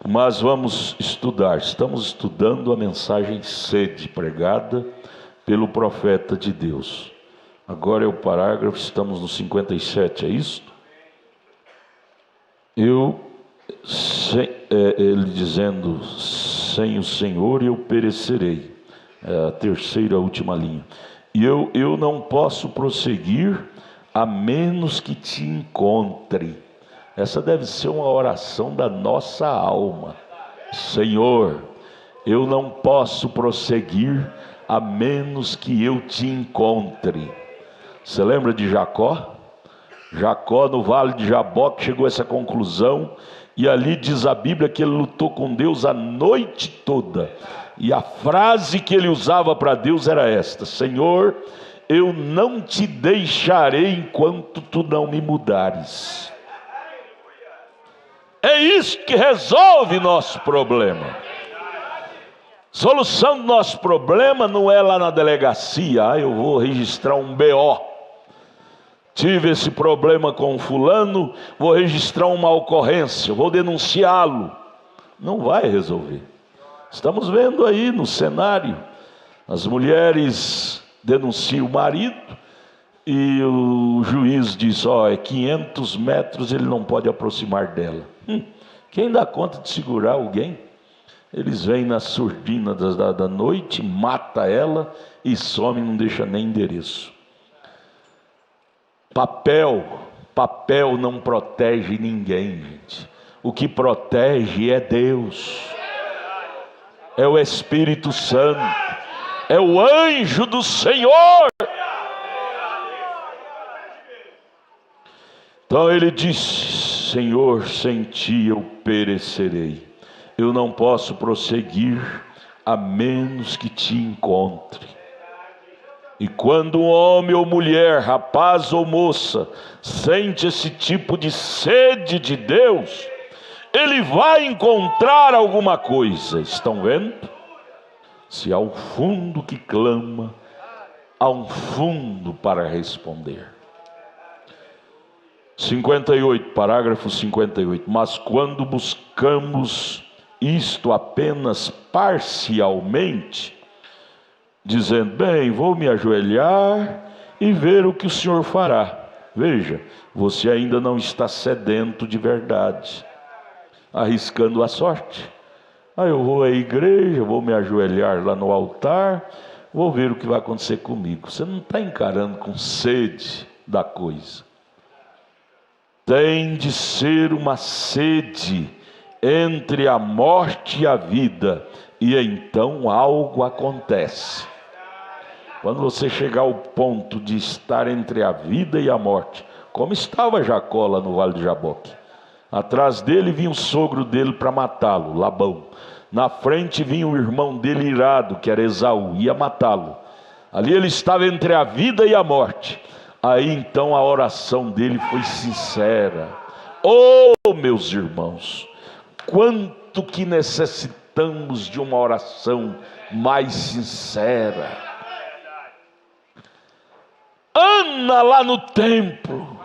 Mas vamos estudar, estamos estudando a mensagem sede pregada pelo profeta de Deus. Agora é o parágrafo, estamos no 57, é isso? Ele dizendo: sem o Senhor eu perecerei. É a terceira, última linha. E eu não posso prosseguir a menos que te encontre. Essa deve ser uma oração da nossa alma. Senhor, eu não posso prosseguir a menos que eu te encontre. Você lembra de Jacó? Jacó no vale de Jaboque chegou a essa conclusão, e ali diz a Bíblia que ele lutou com Deus a noite toda, e a frase que ele usava para Deus era esta: Senhor, eu não te deixarei enquanto tu não me mudares. É isso que resolve nosso problema. Solução do nosso problema não é lá na delegacia: eu vou registrar um BO, tive esse problema com fulano, vou registrar uma ocorrência, vou denunciá-lo. Não vai resolver. Estamos vendo aí no cenário, as mulheres denunciam o marido e o juiz diz: é 500 metros, ele não pode aproximar dela. Quem dá conta de segurar alguém? Eles vêm na surdina da noite, mata ela e some, não deixa nem endereço. Papel não protege ninguém, gente. O que protege é Deus, é o Espírito Santo, é o anjo do Senhor. Então ele diz: Senhor, sem ti eu perecerei. Eu não posso prosseguir a menos que te encontre. E quando um homem ou mulher, rapaz ou moça, sente esse tipo de sede de Deus, ele vai encontrar alguma coisa. Estão vendo? Se há um fundo que clama, há um fundo para responder. 58, parágrafo 58. Mas quando buscamos isto apenas parcialmente, dizendo, bem, vou me ajoelhar e ver o que o Senhor fará. Veja, você ainda não está sedento de verdade, arriscando a sorte. Eu vou à igreja, vou me ajoelhar lá no altar, vou ver o que vai acontecer comigo. Você não está encarando com sede da coisa. Tem de ser uma sede entre a morte e a vida, e então algo acontece. Quando você chegar ao ponto de estar entre a vida e a morte, como estava Jacó lá no Vale de Jaboque, atrás dele vinha o sogro dele para matá-lo, Labão. Na frente vinha o irmão dele irado, que era Esaú, ia matá-lo. Ali ele estava entre a vida e a morte. Aí então a oração dele foi sincera. Oh, meus irmãos, quanto que necessitamos de uma oração mais sincera. Ana lá no templo,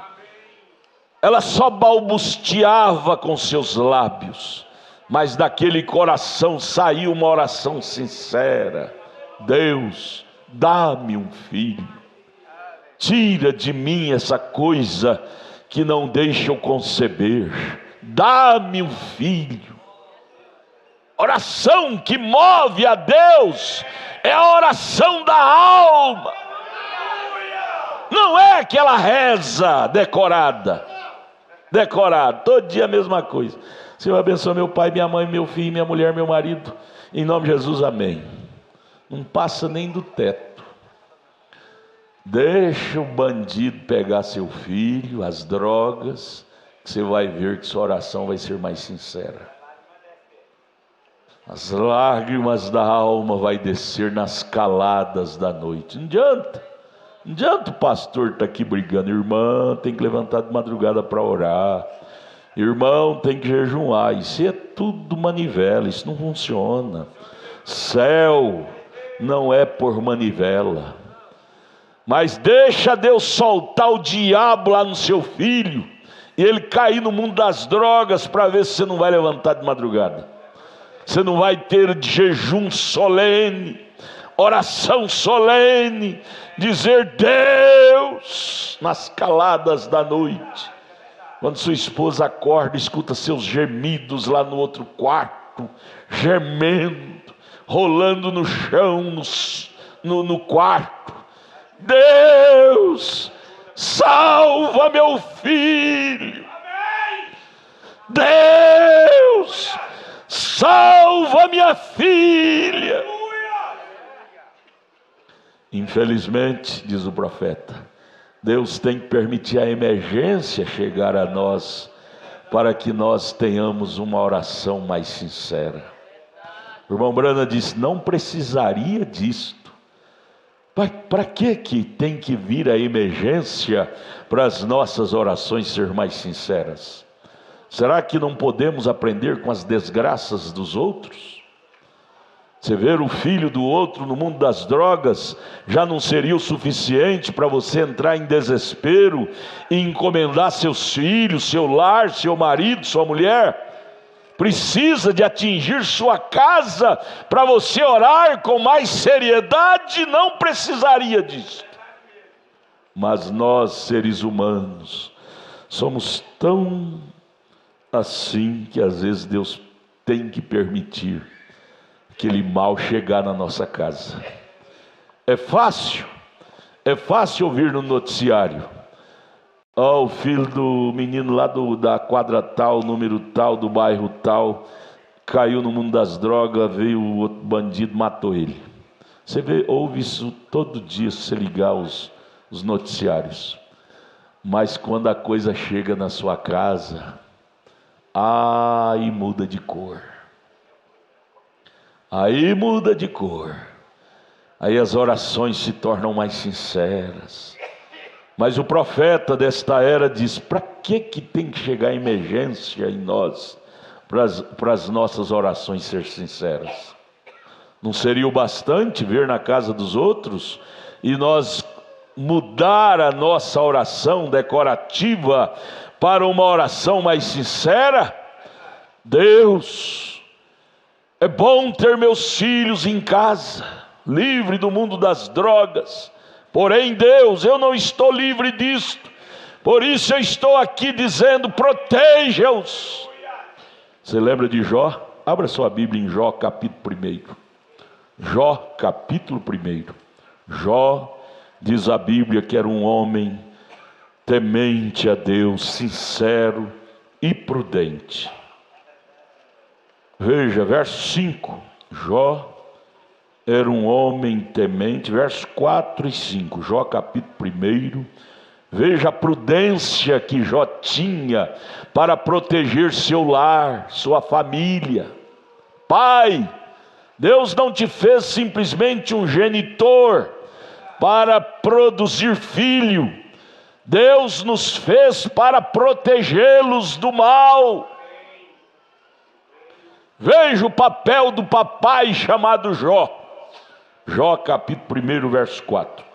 ela só balbuciava com seus lábios, mas daquele coração saiu uma oração sincera. Deus, dá-me um filho. Tira de mim essa coisa que não deixa eu conceber. Dá-me um filho. Oração que move a Deus é a oração da alma. Não é aquela reza decorada. Todo dia a mesma coisa. Senhor, abençoa meu pai, minha mãe, meu filho, minha mulher, meu marido. Em nome de Jesus, amém. Não passa nem do teto. Deixa o bandido pegar seu filho, as drogas, que você vai ver que sua oração vai ser mais sincera. As lágrimas da alma vai descer nas caladas da noite. Não adianta o pastor estar aqui brigando. Irmão, tem que levantar de madrugada para orar. Irmão, tem que jejuar. Isso é tudo manivela, isso não funciona. Céu não é por manivela. Mas deixa Deus soltar o diabo lá no seu filho, e ele cair no mundo das drogas, para ver se você não vai levantar de madrugada. Você não vai ter jejum solene, oração solene, dizer Deus nas caladas da noite. Quando sua esposa acorda, escuta seus gemidos lá no outro quarto, gemendo, rolando no chão, no quarto. Deus, salva meu filho. Deus, salva minha filha. Infelizmente, diz o profeta, Deus tem que permitir a emergência chegar a nós, para que nós tenhamos uma oração mais sincera. O irmão Brana disse, não precisaria disto. Para que tem que vir a emergência para as nossas orações ser mais sinceras? Será que não podemos aprender com as desgraças dos outros? Você ver o filho do outro no mundo das drogas já não seria o suficiente para você entrar em desespero e encomendar seus filhos, seu lar, seu marido, sua mulher? Precisa de atingir sua casa para você orar com mais seriedade? Não precisaria disso. Mas nós, seres humanos, somos tão assim que às vezes Deus tem que permitir aquele mal chegar na nossa casa. É fácil ouvir no noticiário, o filho do menino lá da quadra tal, número tal, do bairro tal, caiu no mundo das drogas, veio o outro bandido, matou ele. Você ouve isso todo dia, se você ligar os noticiários. Mas quando a coisa chega na sua casa, Aí muda de cor. Aí muda de cor. Aí as orações se tornam mais sinceras. Mas o profeta desta era diz: para que tem que chegar a emergência em nós, para as nossas orações ser sinceras? Não seria o bastante ver na casa dos outros e nós mudar a nossa oração decorativa para uma oração mais sincera? Deus, é bom ter meus filhos em casa, livre do mundo das drogas. Porém, Deus, eu não estou livre disto. Por isso eu estou aqui dizendo: proteja-os. Você lembra de Jó? Abra sua Bíblia em Jó capítulo 1. Jó capítulo 1. Jó, diz a Bíblia, que era um homem temente a Deus, sincero e prudente. Veja, verso 5. Jó era um homem temente, versos 4 e 5. Jó capítulo 1. Veja a prudência que Jó tinha para proteger seu lar, sua família. Pai, Deus não te fez simplesmente um genitor para produzir filho. Deus nos fez para protegê-los do mal. Veja o papel do papai chamado Jó. Jó capítulo 1, verso 4.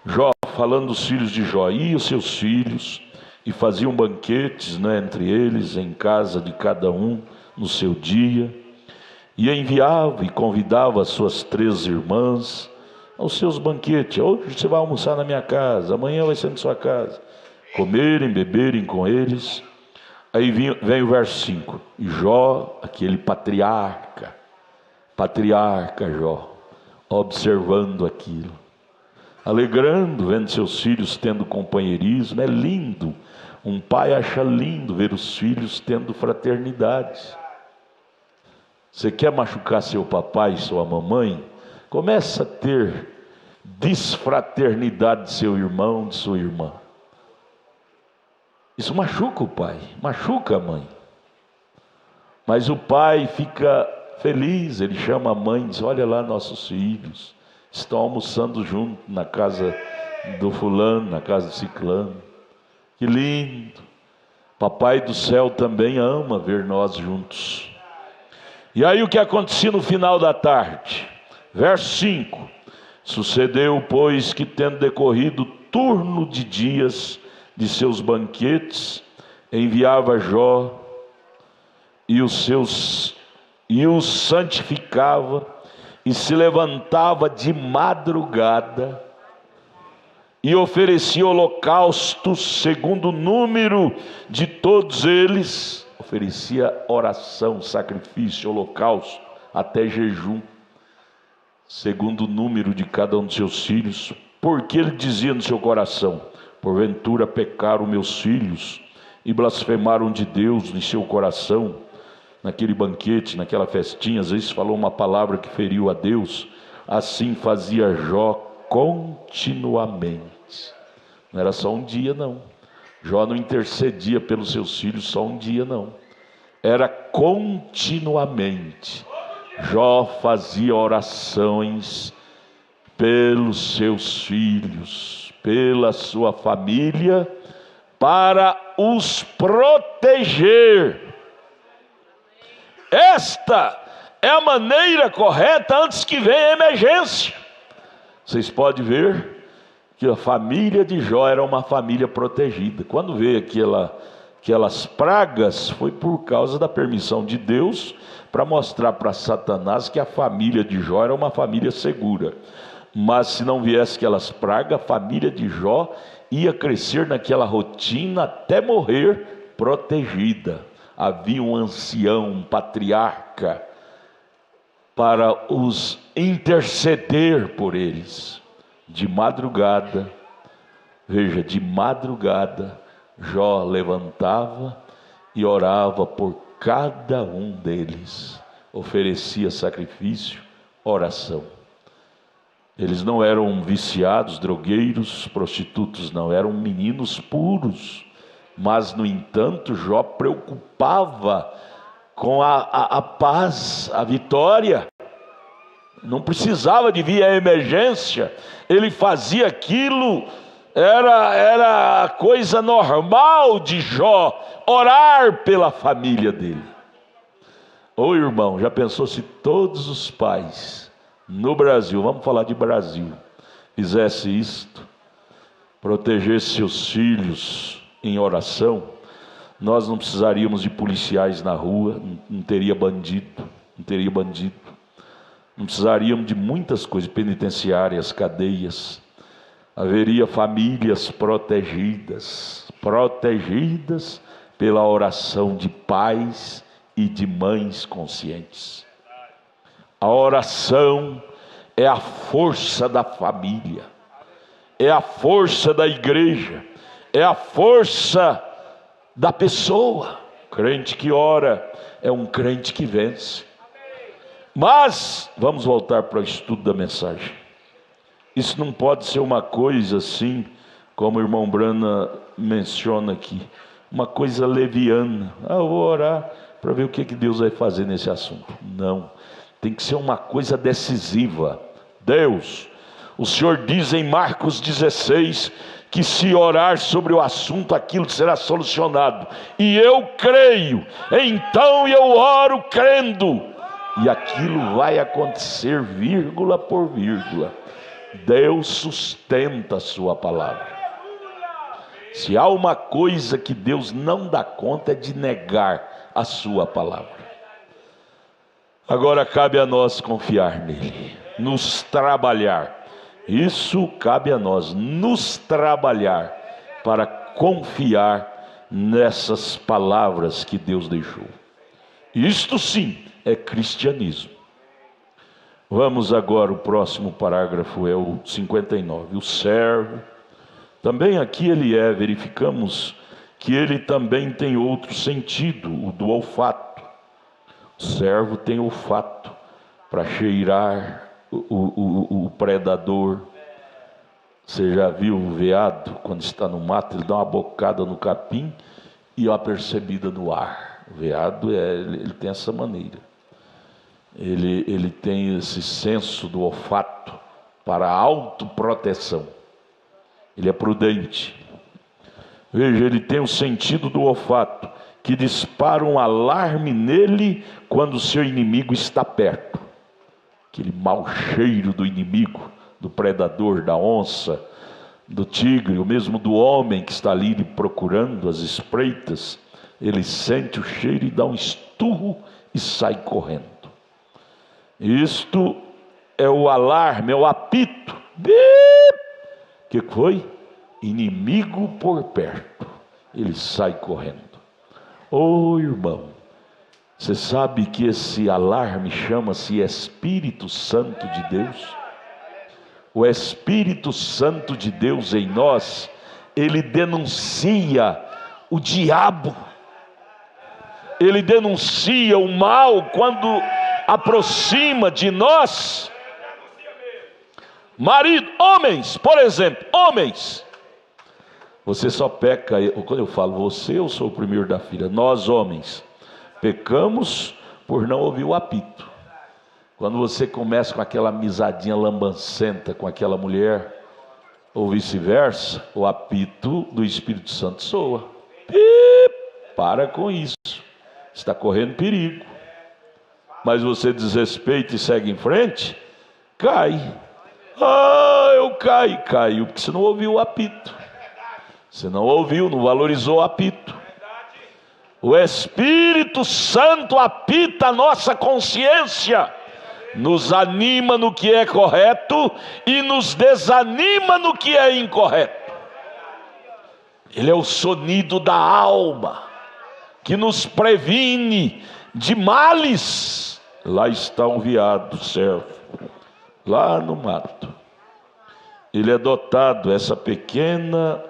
Jó falando dos filhos de Jó: e os seus filhos, e faziam banquetes, entre eles, em casa de cada um, no seu dia, e enviava e convidava as suas 3 irmãs aos seus banquetes. Hoje você vai almoçar na minha casa, amanhã vai ser na sua casa. Comerem, beberem com eles. Aí vem o verso 5. E Jó, aquele patriarca Jó, observando aquilo, alegrando, vendo seus filhos tendo companheirismo. É lindo, um pai acha lindo ver os filhos tendo fraternidade. Você quer machucar seu papai e sua mamãe? Começa a ter desfraternidade de seu irmão, de sua irmã. Isso machuca o pai, machuca a mãe. Mas o pai fica feliz, ele chama a mãe e diz: olha lá, nossos filhos estão almoçando junto na casa do fulano, na casa do ciclano. Que lindo! Papai do céu também ama ver nós juntos. E aí o que acontecia no final da tarde? Verso 5. Sucedeu, pois, que tendo decorrido turno de dias de seus banquetes, enviava Jó e os santificava, e se levantava de madrugada e oferecia holocaustos segundo o número de todos eles. Oferecia oração, sacrifício, holocausto, até jejum, segundo o número de cada um de seus filhos. Porque ele dizia no seu coração: porventura pecaram meus filhos e blasfemaram de Deus em seu coração. Naquele banquete, naquela festinha, às vezes falou uma palavra que feriu a Deus. Assim fazia Jó continuamente. Não era só um dia, não. Jó não intercedia pelos seus filhos só um dia, não. Era continuamente. Jó fazia orações pelos seus filhos, pela sua família, para os proteger. Esta é a maneira correta antes que venha a emergência. Vocês podem ver que a família de Jó era uma família protegida. Quando veio aquelas pragas, foi por causa da permissão de Deus, para mostrar para Satanás que a família de Jó era uma família segura. Mas se não viesse aquelas pragas, a família de Jó ia crescer naquela rotina até morrer protegida. Havia um ancião, um patriarca, para os interceder por eles. De madrugada, veja, de madrugada, Jó levantava e orava por cada um deles, oferecia sacrifício, oração. Eles não eram viciados, drogueiros, prostitutos, não, eram meninos puros, Mas, no entanto, Jó preocupava com a paz, a vitória. Não precisava de vir a emergência. Ele fazia aquilo, era coisa normal de Jó, orar pela família dele. Ô irmão, já pensou se todos os pais no Brasil, vamos falar de Brasil, fizesse isto, protegesse seus filhos em oração? Nós não precisaríamos de policiais na rua, não teria bandido, não precisaríamos de muitas coisas, penitenciárias, cadeias. Haveria famílias protegidas pela oração de pais e de mães conscientes. A oração é a força da família, é a força da igreja, é a força da pessoa. Crente que ora é um crente que vence. Mas vamos voltar para o estudo da mensagem. Isso não pode ser uma coisa assim, como o irmão Brana menciona aqui, uma coisa leviana. Eu vou orar para ver o que Deus vai fazer nesse assunto. Não, tem que ser uma coisa decisiva. Deus, o Senhor diz em Marcos 16, que se orar sobre o assunto, aquilo será solucionado. E eu creio, então eu oro crendo, e aquilo vai acontecer vírgula por vírgula. Deus sustenta a sua palavra. Se há uma coisa que Deus não dá conta, é de negar a sua palavra. Agora cabe a nós confiar nele, nos trabalhar. Isso cabe a nós, nos trabalhar para confiar nessas palavras que Deus deixou. Isto sim é cristianismo. Vamos agora, o próximo parágrafo é o 59. O servo, também aqui verificamos que ele também tem outro sentido, o do olfato. O servo tem olfato para cheirar o predador. Você já viu o veado, quando está no mato, ele dá uma bocada no capim e uma percebida no ar. O veado ele tem essa maneira. Ele tem esse senso do olfato para autoproteção. Ele é prudente. Veja, ele tem o sentido do olfato, que dispara um alarme nele quando o seu inimigo está perto. Aquele mau cheiro do inimigo, do predador, da onça, do tigre, ou mesmo do homem que está ali lhe procurando às espreitas. Ele sente o cheiro e dá um esturro e sai correndo. Isto é o alarme, é o apito. O que foi? Inimigo por perto. Ele sai correndo. Ô irmão, você sabe que esse alarme chama-se Espírito Santo de Deus? O Espírito Santo de Deus em nós, ele denuncia o diabo. Ele denuncia o mal quando aproxima de nós. Marido, homens, por exemplo, homens, você só peca, quando eu falo você, eu sou o primeiro da fila. Nós homens pecamos por não ouvir o apito. Quando você começa com aquela amizadinha lambancenta com aquela mulher, ou vice-versa, o apito do Espírito Santo soa. Para com isso, está correndo perigo. Mas você desrespeita e segue em frente, cai. Eu caiu, porque você não ouviu o apito. Você não ouviu, não valorizou o apito. O Espírito Santo apita a nossa consciência, nos anima no que é correto e nos desanima no que é incorreto. Ele é o sonido da alma, que nos previne de males. Lá está um veado, servo, lá no mato. Ele é dotado, essa pequena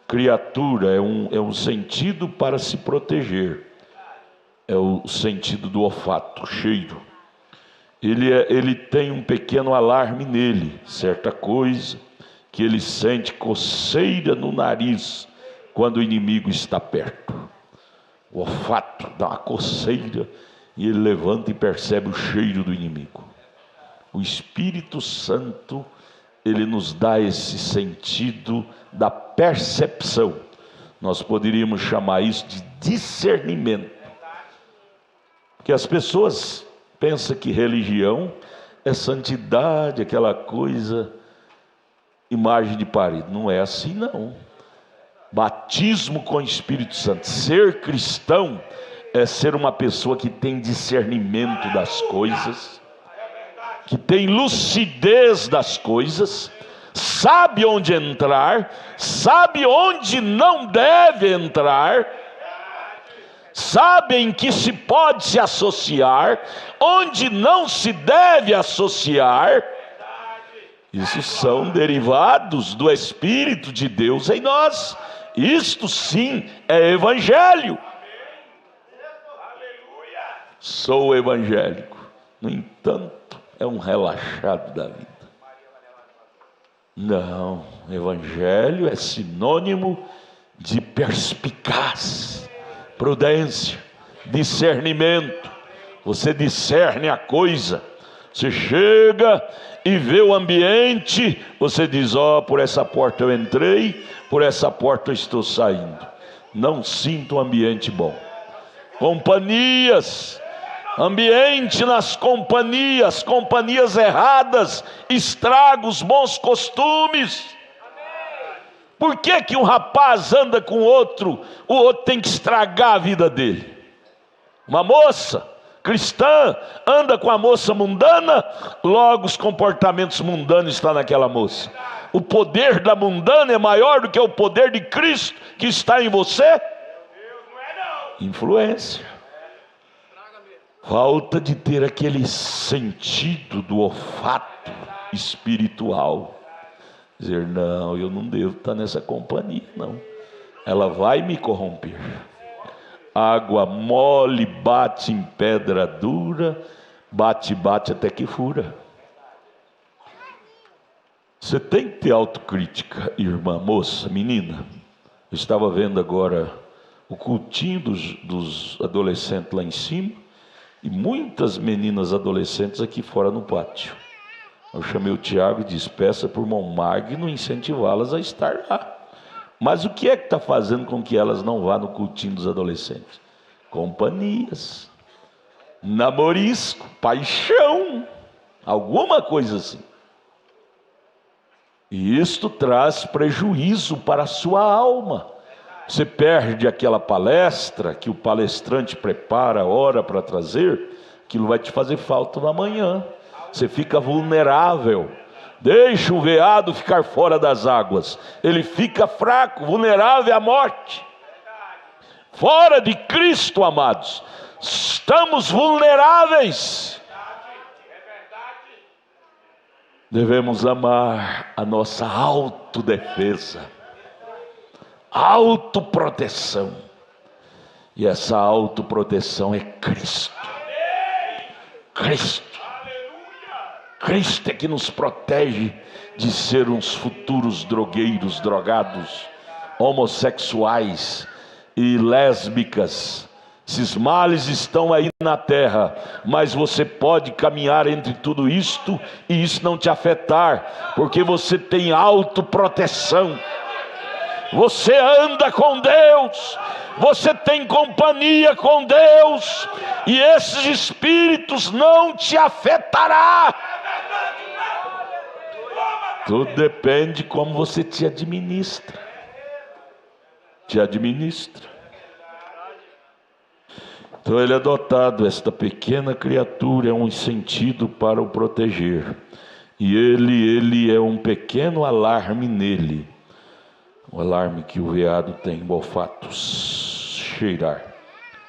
criatura, é um sentido para se proteger. É o sentido do olfato, o cheiro. Ele tem um pequeno alarme nele, certa coisa que ele sente coceira no nariz, quando o inimigo está perto. O olfato dá uma coceira e ele levanta e percebe o cheiro do inimigo. O Espírito Santo, ele nos dá esse sentido da percepção. Nós poderíamos chamar isso de discernimento. Porque as pessoas pensam que religião é santidade, aquela coisa, imagem de parede. Não é assim não. Batismo com o Espírito Santo. Ser cristão é ser uma pessoa que tem discernimento das coisas, que tem lucidez das coisas, sabe onde entrar, sabe onde não deve entrar, sabe em que se pode se associar, onde não se deve associar. Isso são derivados do Espírito de Deus em nós. Isto sim é evangelho. Sou evangélico, no entanto, é um relaxado da vida. Não, evangelho é sinônimo de perspicaz, prudência, discernimento. Você discerne a coisa. Você chega e vê o ambiente, você diz: ó, por essa porta eu entrei, por essa porta eu estou saindo. Não sinto um ambiente bom. Companhias, ambiente nas companhias, companhias erradas, estraga os bons costumes. Por que que um rapaz anda com o outro tem que estragar a vida dele? Uma moça cristã anda com a moça mundana, logo os comportamentos mundanos estão naquela moça. O poder da mundana é maior do que o poder de Cristo que está em você? Influência. Falta de ter aquele sentido do olfato espiritual. Dizer: não, eu não devo estar nessa companhia, não. Ela vai me corromper. Água mole bate em pedra dura, bate até que fura. Você tem que ter autocrítica, irmã, moça, menina. Eu estava vendo agora o cultinho dos adolescentes lá em cima, e muitas meninas adolescentes aqui fora no pátio. Eu chamei o Tiago e disse: peça por irmão Magno incentivá-las a estar lá. Mas o que é que está fazendo com que elas não vá no cultinho dos adolescentes? Companhias, namorisco, paixão, alguma coisa assim. E isto traz prejuízo para a sua alma. Você perde aquela palestra que o palestrante prepara, ora para trazer, aquilo vai te fazer falta na manhã. Você fica vulnerável. Deixa o veado ficar fora das águas, ele fica fraco, vulnerável à morte. Fora de Cristo, amados, estamos vulneráveis. Devemos amar a nossa autodefesa, autoproteção. E essa autoproteção é Cristo. Cristo é que nos protege de ser uns futuros drogueiros, drogados, homossexuais e lésbicas. Esses males estão aí na terra, mas você pode caminhar entre tudo isto e isso não te afetar, porque você tem autoproteção. Você anda com Deus, você tem companhia com Deus, e esses espíritos não te afetará. Tudo depende de como você te administra. Então ele é dotado, esta pequena criatura é um sentido para o proteger. E ele é um pequeno alarme nele. O alarme que o veado tem, o olfato, cheirar.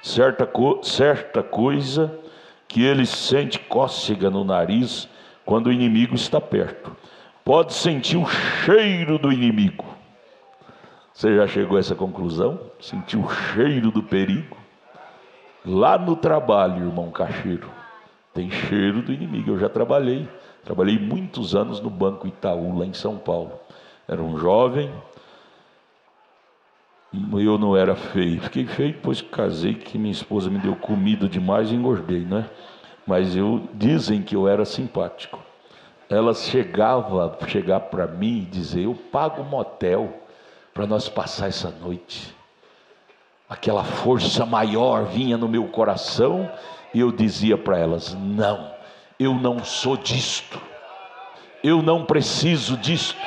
Certa coisa que ele sente cócega no nariz quando o inimigo está perto. Pode sentir o cheiro do inimigo. Você já chegou a essa conclusão? Sentiu o cheiro do perigo? Lá no trabalho, irmão Cacheiro, tem cheiro do inimigo. Eu já trabalhei muitos anos no Banco Itaú, lá em São Paulo. Era um jovem, Eu não era feio. Fiquei feio depois que casei, que minha esposa me deu comida demais e engordei, né? Mas dizem que eu era simpático. Ela chegava para mim e dizia: eu pago um motel para nós passar essa noite. Aquela força maior vinha no meu coração e eu dizia para elas: não, eu não sou disto, eu não preciso disto,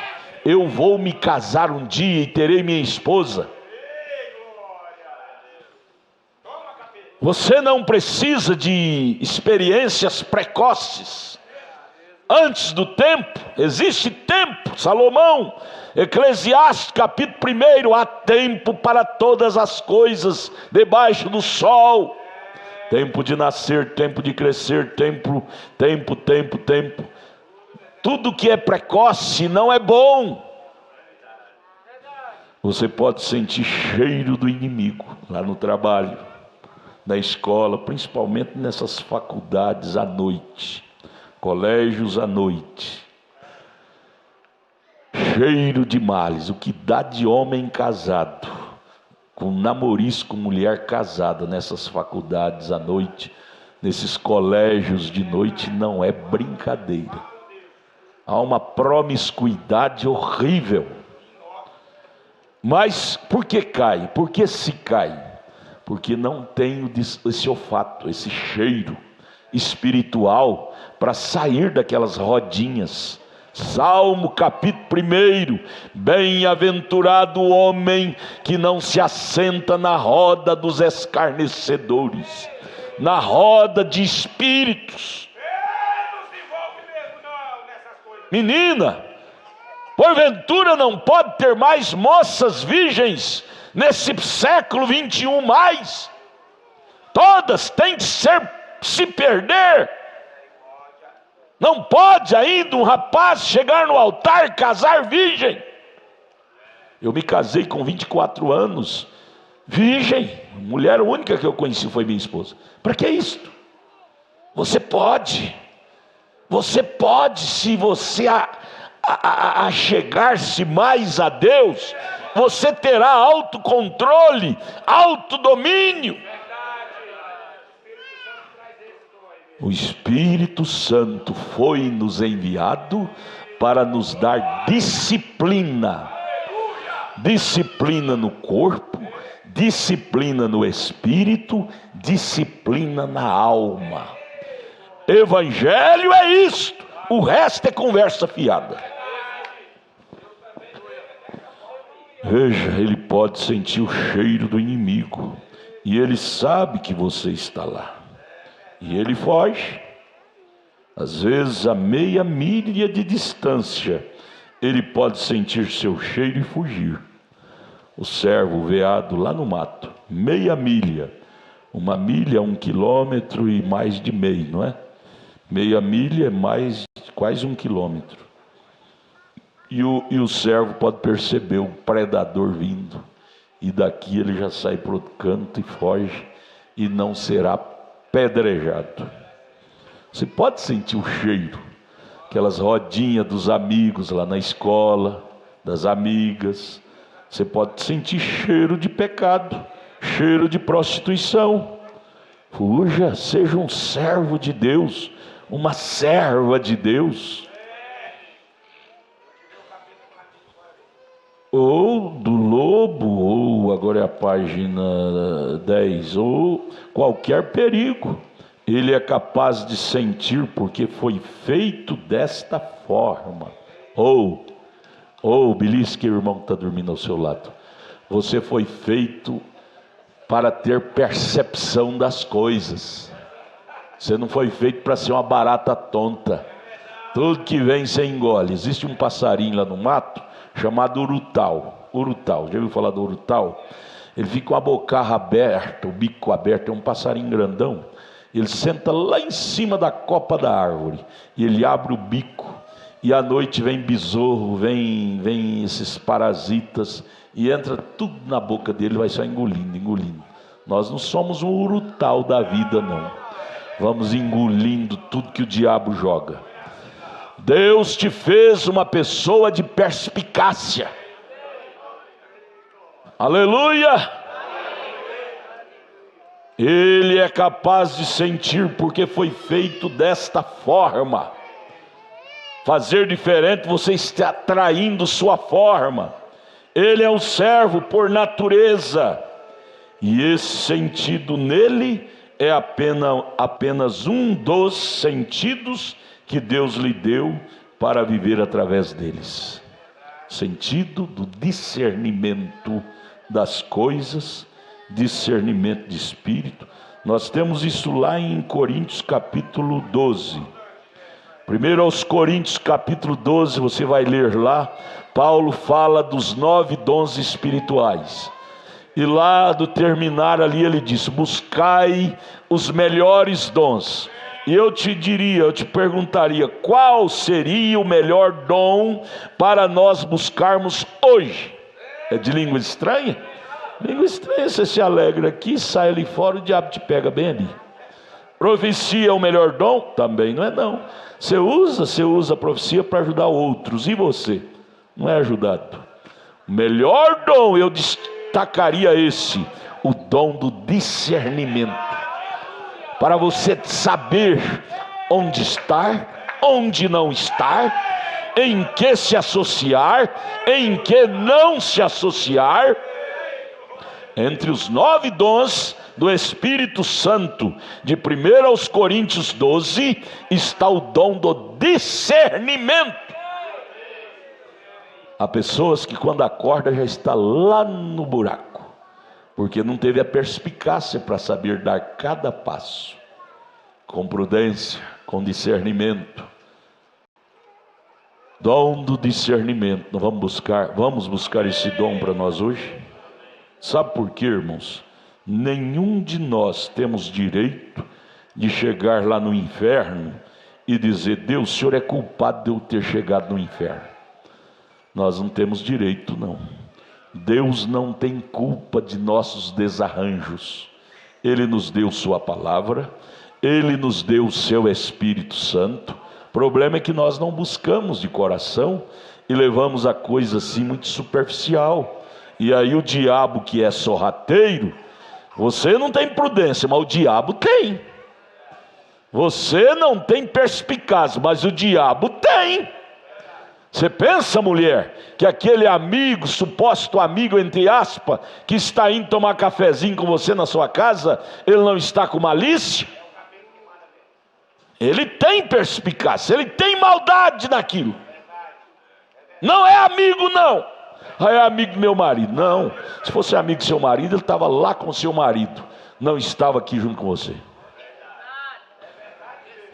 eu vou me casar um dia e terei minha esposa. Você não precisa de experiências precoces, antes do tempo. Existe tempo. Salomão, Eclesiastes capítulo 1: há tempo para todas as coisas debaixo do sol. Tempo de nascer, tempo de crescer, tempo. Tudo que é precoce não é bom. Você pode sentir cheiro do inimigo lá no trabalho, na escola, principalmente nessas faculdades à noite, colégios à noite. Cheiro de males. O que dá de homem casado, com namorisco, mulher casada nessas faculdades à noite, nesses colégios de noite, não é brincadeira. Há uma promiscuidade horrível. Mas por que cai? Por que se cai? Porque não tem esse olfato, esse cheiro espiritual para sair daquelas rodinhas. Salmo capítulo 1: bem-aventurado o homem que não se assenta na roda dos escarnecedores, na roda de espíritos. Menina, porventura não pode ter mais moças virgens nesse século 21 mais? Todas têm de se perder. Não pode ainda um rapaz chegar no altar, casar virgem. Eu me casei com 24 anos, virgem. A mulher única que eu conheci foi minha esposa. Para que isto? Você pode, se você chegar-se mais a Deus, você terá autocontrole, autodomínio. O Espírito Santo foi nos enviado para nos dar disciplina. Disciplina no corpo, disciplina no espírito, disciplina na alma. Evangelho é isto. O resto é conversa fiada. Veja, ele pode sentir o cheiro do inimigo, e ele sabe que você está lá, e ele foge. Às vezes a meia milha de distância ele pode sentir seu cheiro e fugir. O servo, o veado lá no mato, meia milha. Uma milha é 1 quilômetro e mais de meio, não é? Meia milha é mais, quase 1 quilômetro. E o servo pode perceber o predador vindo, e daqui ele já sai para outro canto e foge, e não será pedrejado. Você pode sentir o cheiro, aquelas rodinhas dos amigos lá na escola, das amigas. Você pode sentir cheiro de pecado, cheiro de prostituição. Fuja, seja um servo de Deus, uma serva de Deus. Ou do lobo, ou agora é a página 10, ou qualquer perigo, ele é capaz de sentir, porque foi feito desta forma. Ou belisque, irmão que está dormindo ao seu lado, você foi feito para ter percepção das coisas. Você não foi feito para ser uma barata tonta. Tudo que vem você engole. Existe um passarinho lá no mato chamado urutau. Já ouviu falar do urutau? Ele fica com a bocarra aberta, o bico aberto. É um passarinho grandão. Ele senta lá em cima da copa da árvore e ele abre o bico, e à noite vem besouro, vem esses parasitas, e entra tudo na boca dele, vai só engolindo. Nós não somos um urutau da vida, não. Vamos engolindo tudo que o diabo joga. Deus te fez uma pessoa de perspicácia. Aleluia! Ele é capaz de sentir, porque foi feito desta forma. Fazer diferente, você está traindo sua forma. Ele é um servo por natureza, e esse sentido nele é apenas um dos sentidos que Deus lhe deu para viver através deles. Sentido do discernimento das coisas, discernimento de espírito. Nós temos isso lá em Coríntios capítulo 12. Primeiro aos Coríntios capítulo 12, você vai ler lá. Paulo fala dos 9 dons espirituais. E lá do terminar ali ele diz: buscai os melhores dons. E eu te perguntaria, qual seria o melhor dom para nós buscarmos hoje? É de língua estranha? Língua estranha, você se alegra aqui, sai ali fora, o diabo te pega bem ali. Profecia é o melhor dom? Também não é não. Você usa a profecia para ajudar outros, e você? Não é ajudado. O melhor dom, eu destacaria esse, o dom do discernimento. Para você saber onde estar, onde não estar, em que se associar, em que não se associar. Entre os 9 dons do Espírito Santo, de 1 aos Coríntios 12, está o dom do discernimento. Há pessoas que quando acorda já está lá no buraco, porque não teve a perspicácia para saber dar cada passo, com prudência, com discernimento. Dom do discernimento. Nós vamos buscar esse dom para nós hoje. Sabe por quê, irmãos? Nenhum de nós temos direito de chegar lá no inferno e dizer: Deus, o Senhor é culpado de eu ter chegado no inferno. Nós não temos direito, não. Deus não tem culpa de nossos desarranjos. Ele nos deu sua palavra, Ele nos deu o seu Espírito Santo. O problema é que nós não buscamos de coração e levamos a coisa assim muito superficial. E aí o diabo, que é sorrateiro, você não tem prudência, mas o diabo tem. Você não tem perspicácia, mas o diabo tem. Você pensa, mulher, que aquele amigo, suposto amigo entre aspas, que está indo tomar cafezinho com você na sua casa, ele não está com malícia? Ele tem perspicácia, ele tem maldade naquilo. Não é amigo, não. É amigo do meu marido. Não, se fosse amigo do seu marido, ele estava lá com o seu marido, não estava aqui junto com você.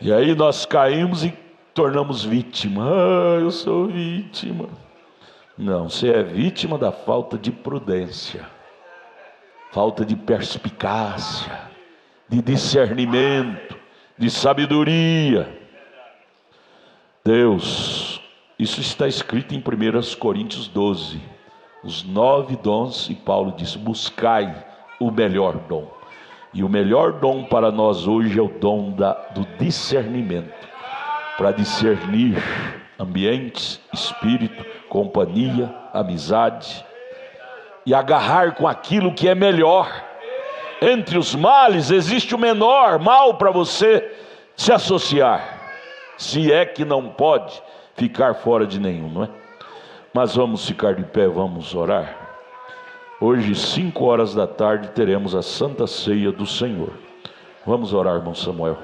E aí nós caímos e tornamos vítima. Eu sou vítima. Não, você é vítima da falta de prudência, falta de perspicácia, de discernimento, de sabedoria. Deus, isso está escrito em 1 Coríntios 12, os 9 dons, e Paulo diz: buscai o melhor dom. E o melhor dom para nós hoje é o dom do discernimento, para discernir ambientes, espírito, companhia, amizade, e agarrar com aquilo que é melhor. Entre os males existe o menor mal para você se associar, se é que não pode ficar fora de nenhum, não é? Mas vamos ficar de pé, vamos orar. Hoje, 5 horas da tarde, teremos a Santa Ceia do Senhor. Vamos orar, irmão Samuel.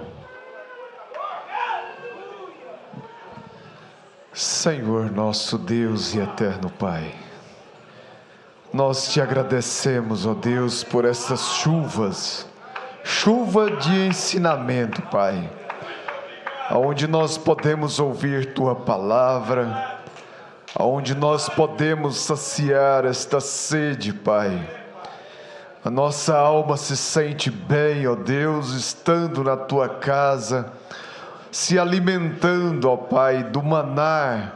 Senhor, nosso Deus e eterno Pai, nós te agradecemos, ó Deus, por essas chuvas, chuva de ensinamento, Pai, onde nós podemos ouvir Tua palavra, onde nós podemos saciar esta sede, Pai. A nossa alma se sente bem, ó Deus, estando na Tua casa, se alimentando, ó Pai, do maná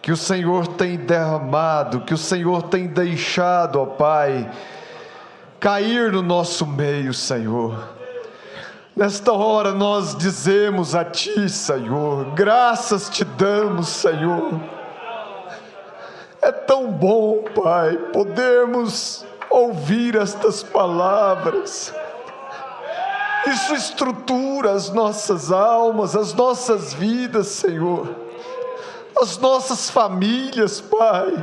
que o Senhor tem derramado, que o Senhor tem deixado, ó Pai, cair no nosso meio, Senhor. Nesta hora nós dizemos a Ti, Senhor, graças te damos, Senhor. É tão bom, Pai, podermos ouvir estas palavras. Isso estrutura as nossas almas, as nossas vidas, Senhor, as nossas famílias, Pai.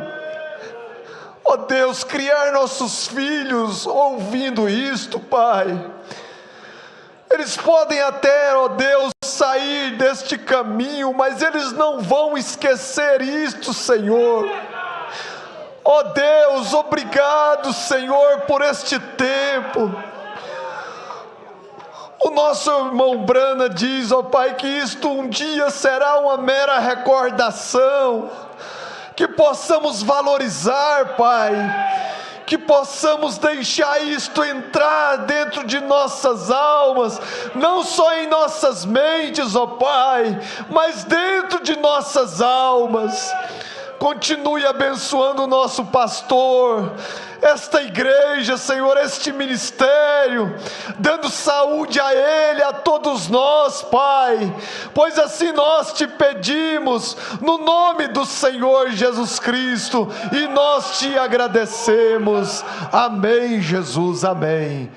Ó Deus, criar nossos filhos ouvindo isto, Pai. Eles podem até, ó Deus, sair deste caminho, mas eles não vão esquecer isto, Senhor. Ó Deus, obrigado, Senhor, por este tempo. O nosso irmão Brana diz, ó Pai, que isto um dia será uma mera recordação, que possamos valorizar, Pai, que possamos deixar isto entrar dentro de nossas almas, não só em nossas mentes, ó Pai, mas dentro de nossas almas. Continue abençoando o nosso pastor, esta igreja, Senhor, este ministério, dando saúde a ele, a todos nós, Pai, pois assim nós te pedimos, no nome do Senhor Jesus Cristo, e nós te agradecemos. Amém, Jesus, amém.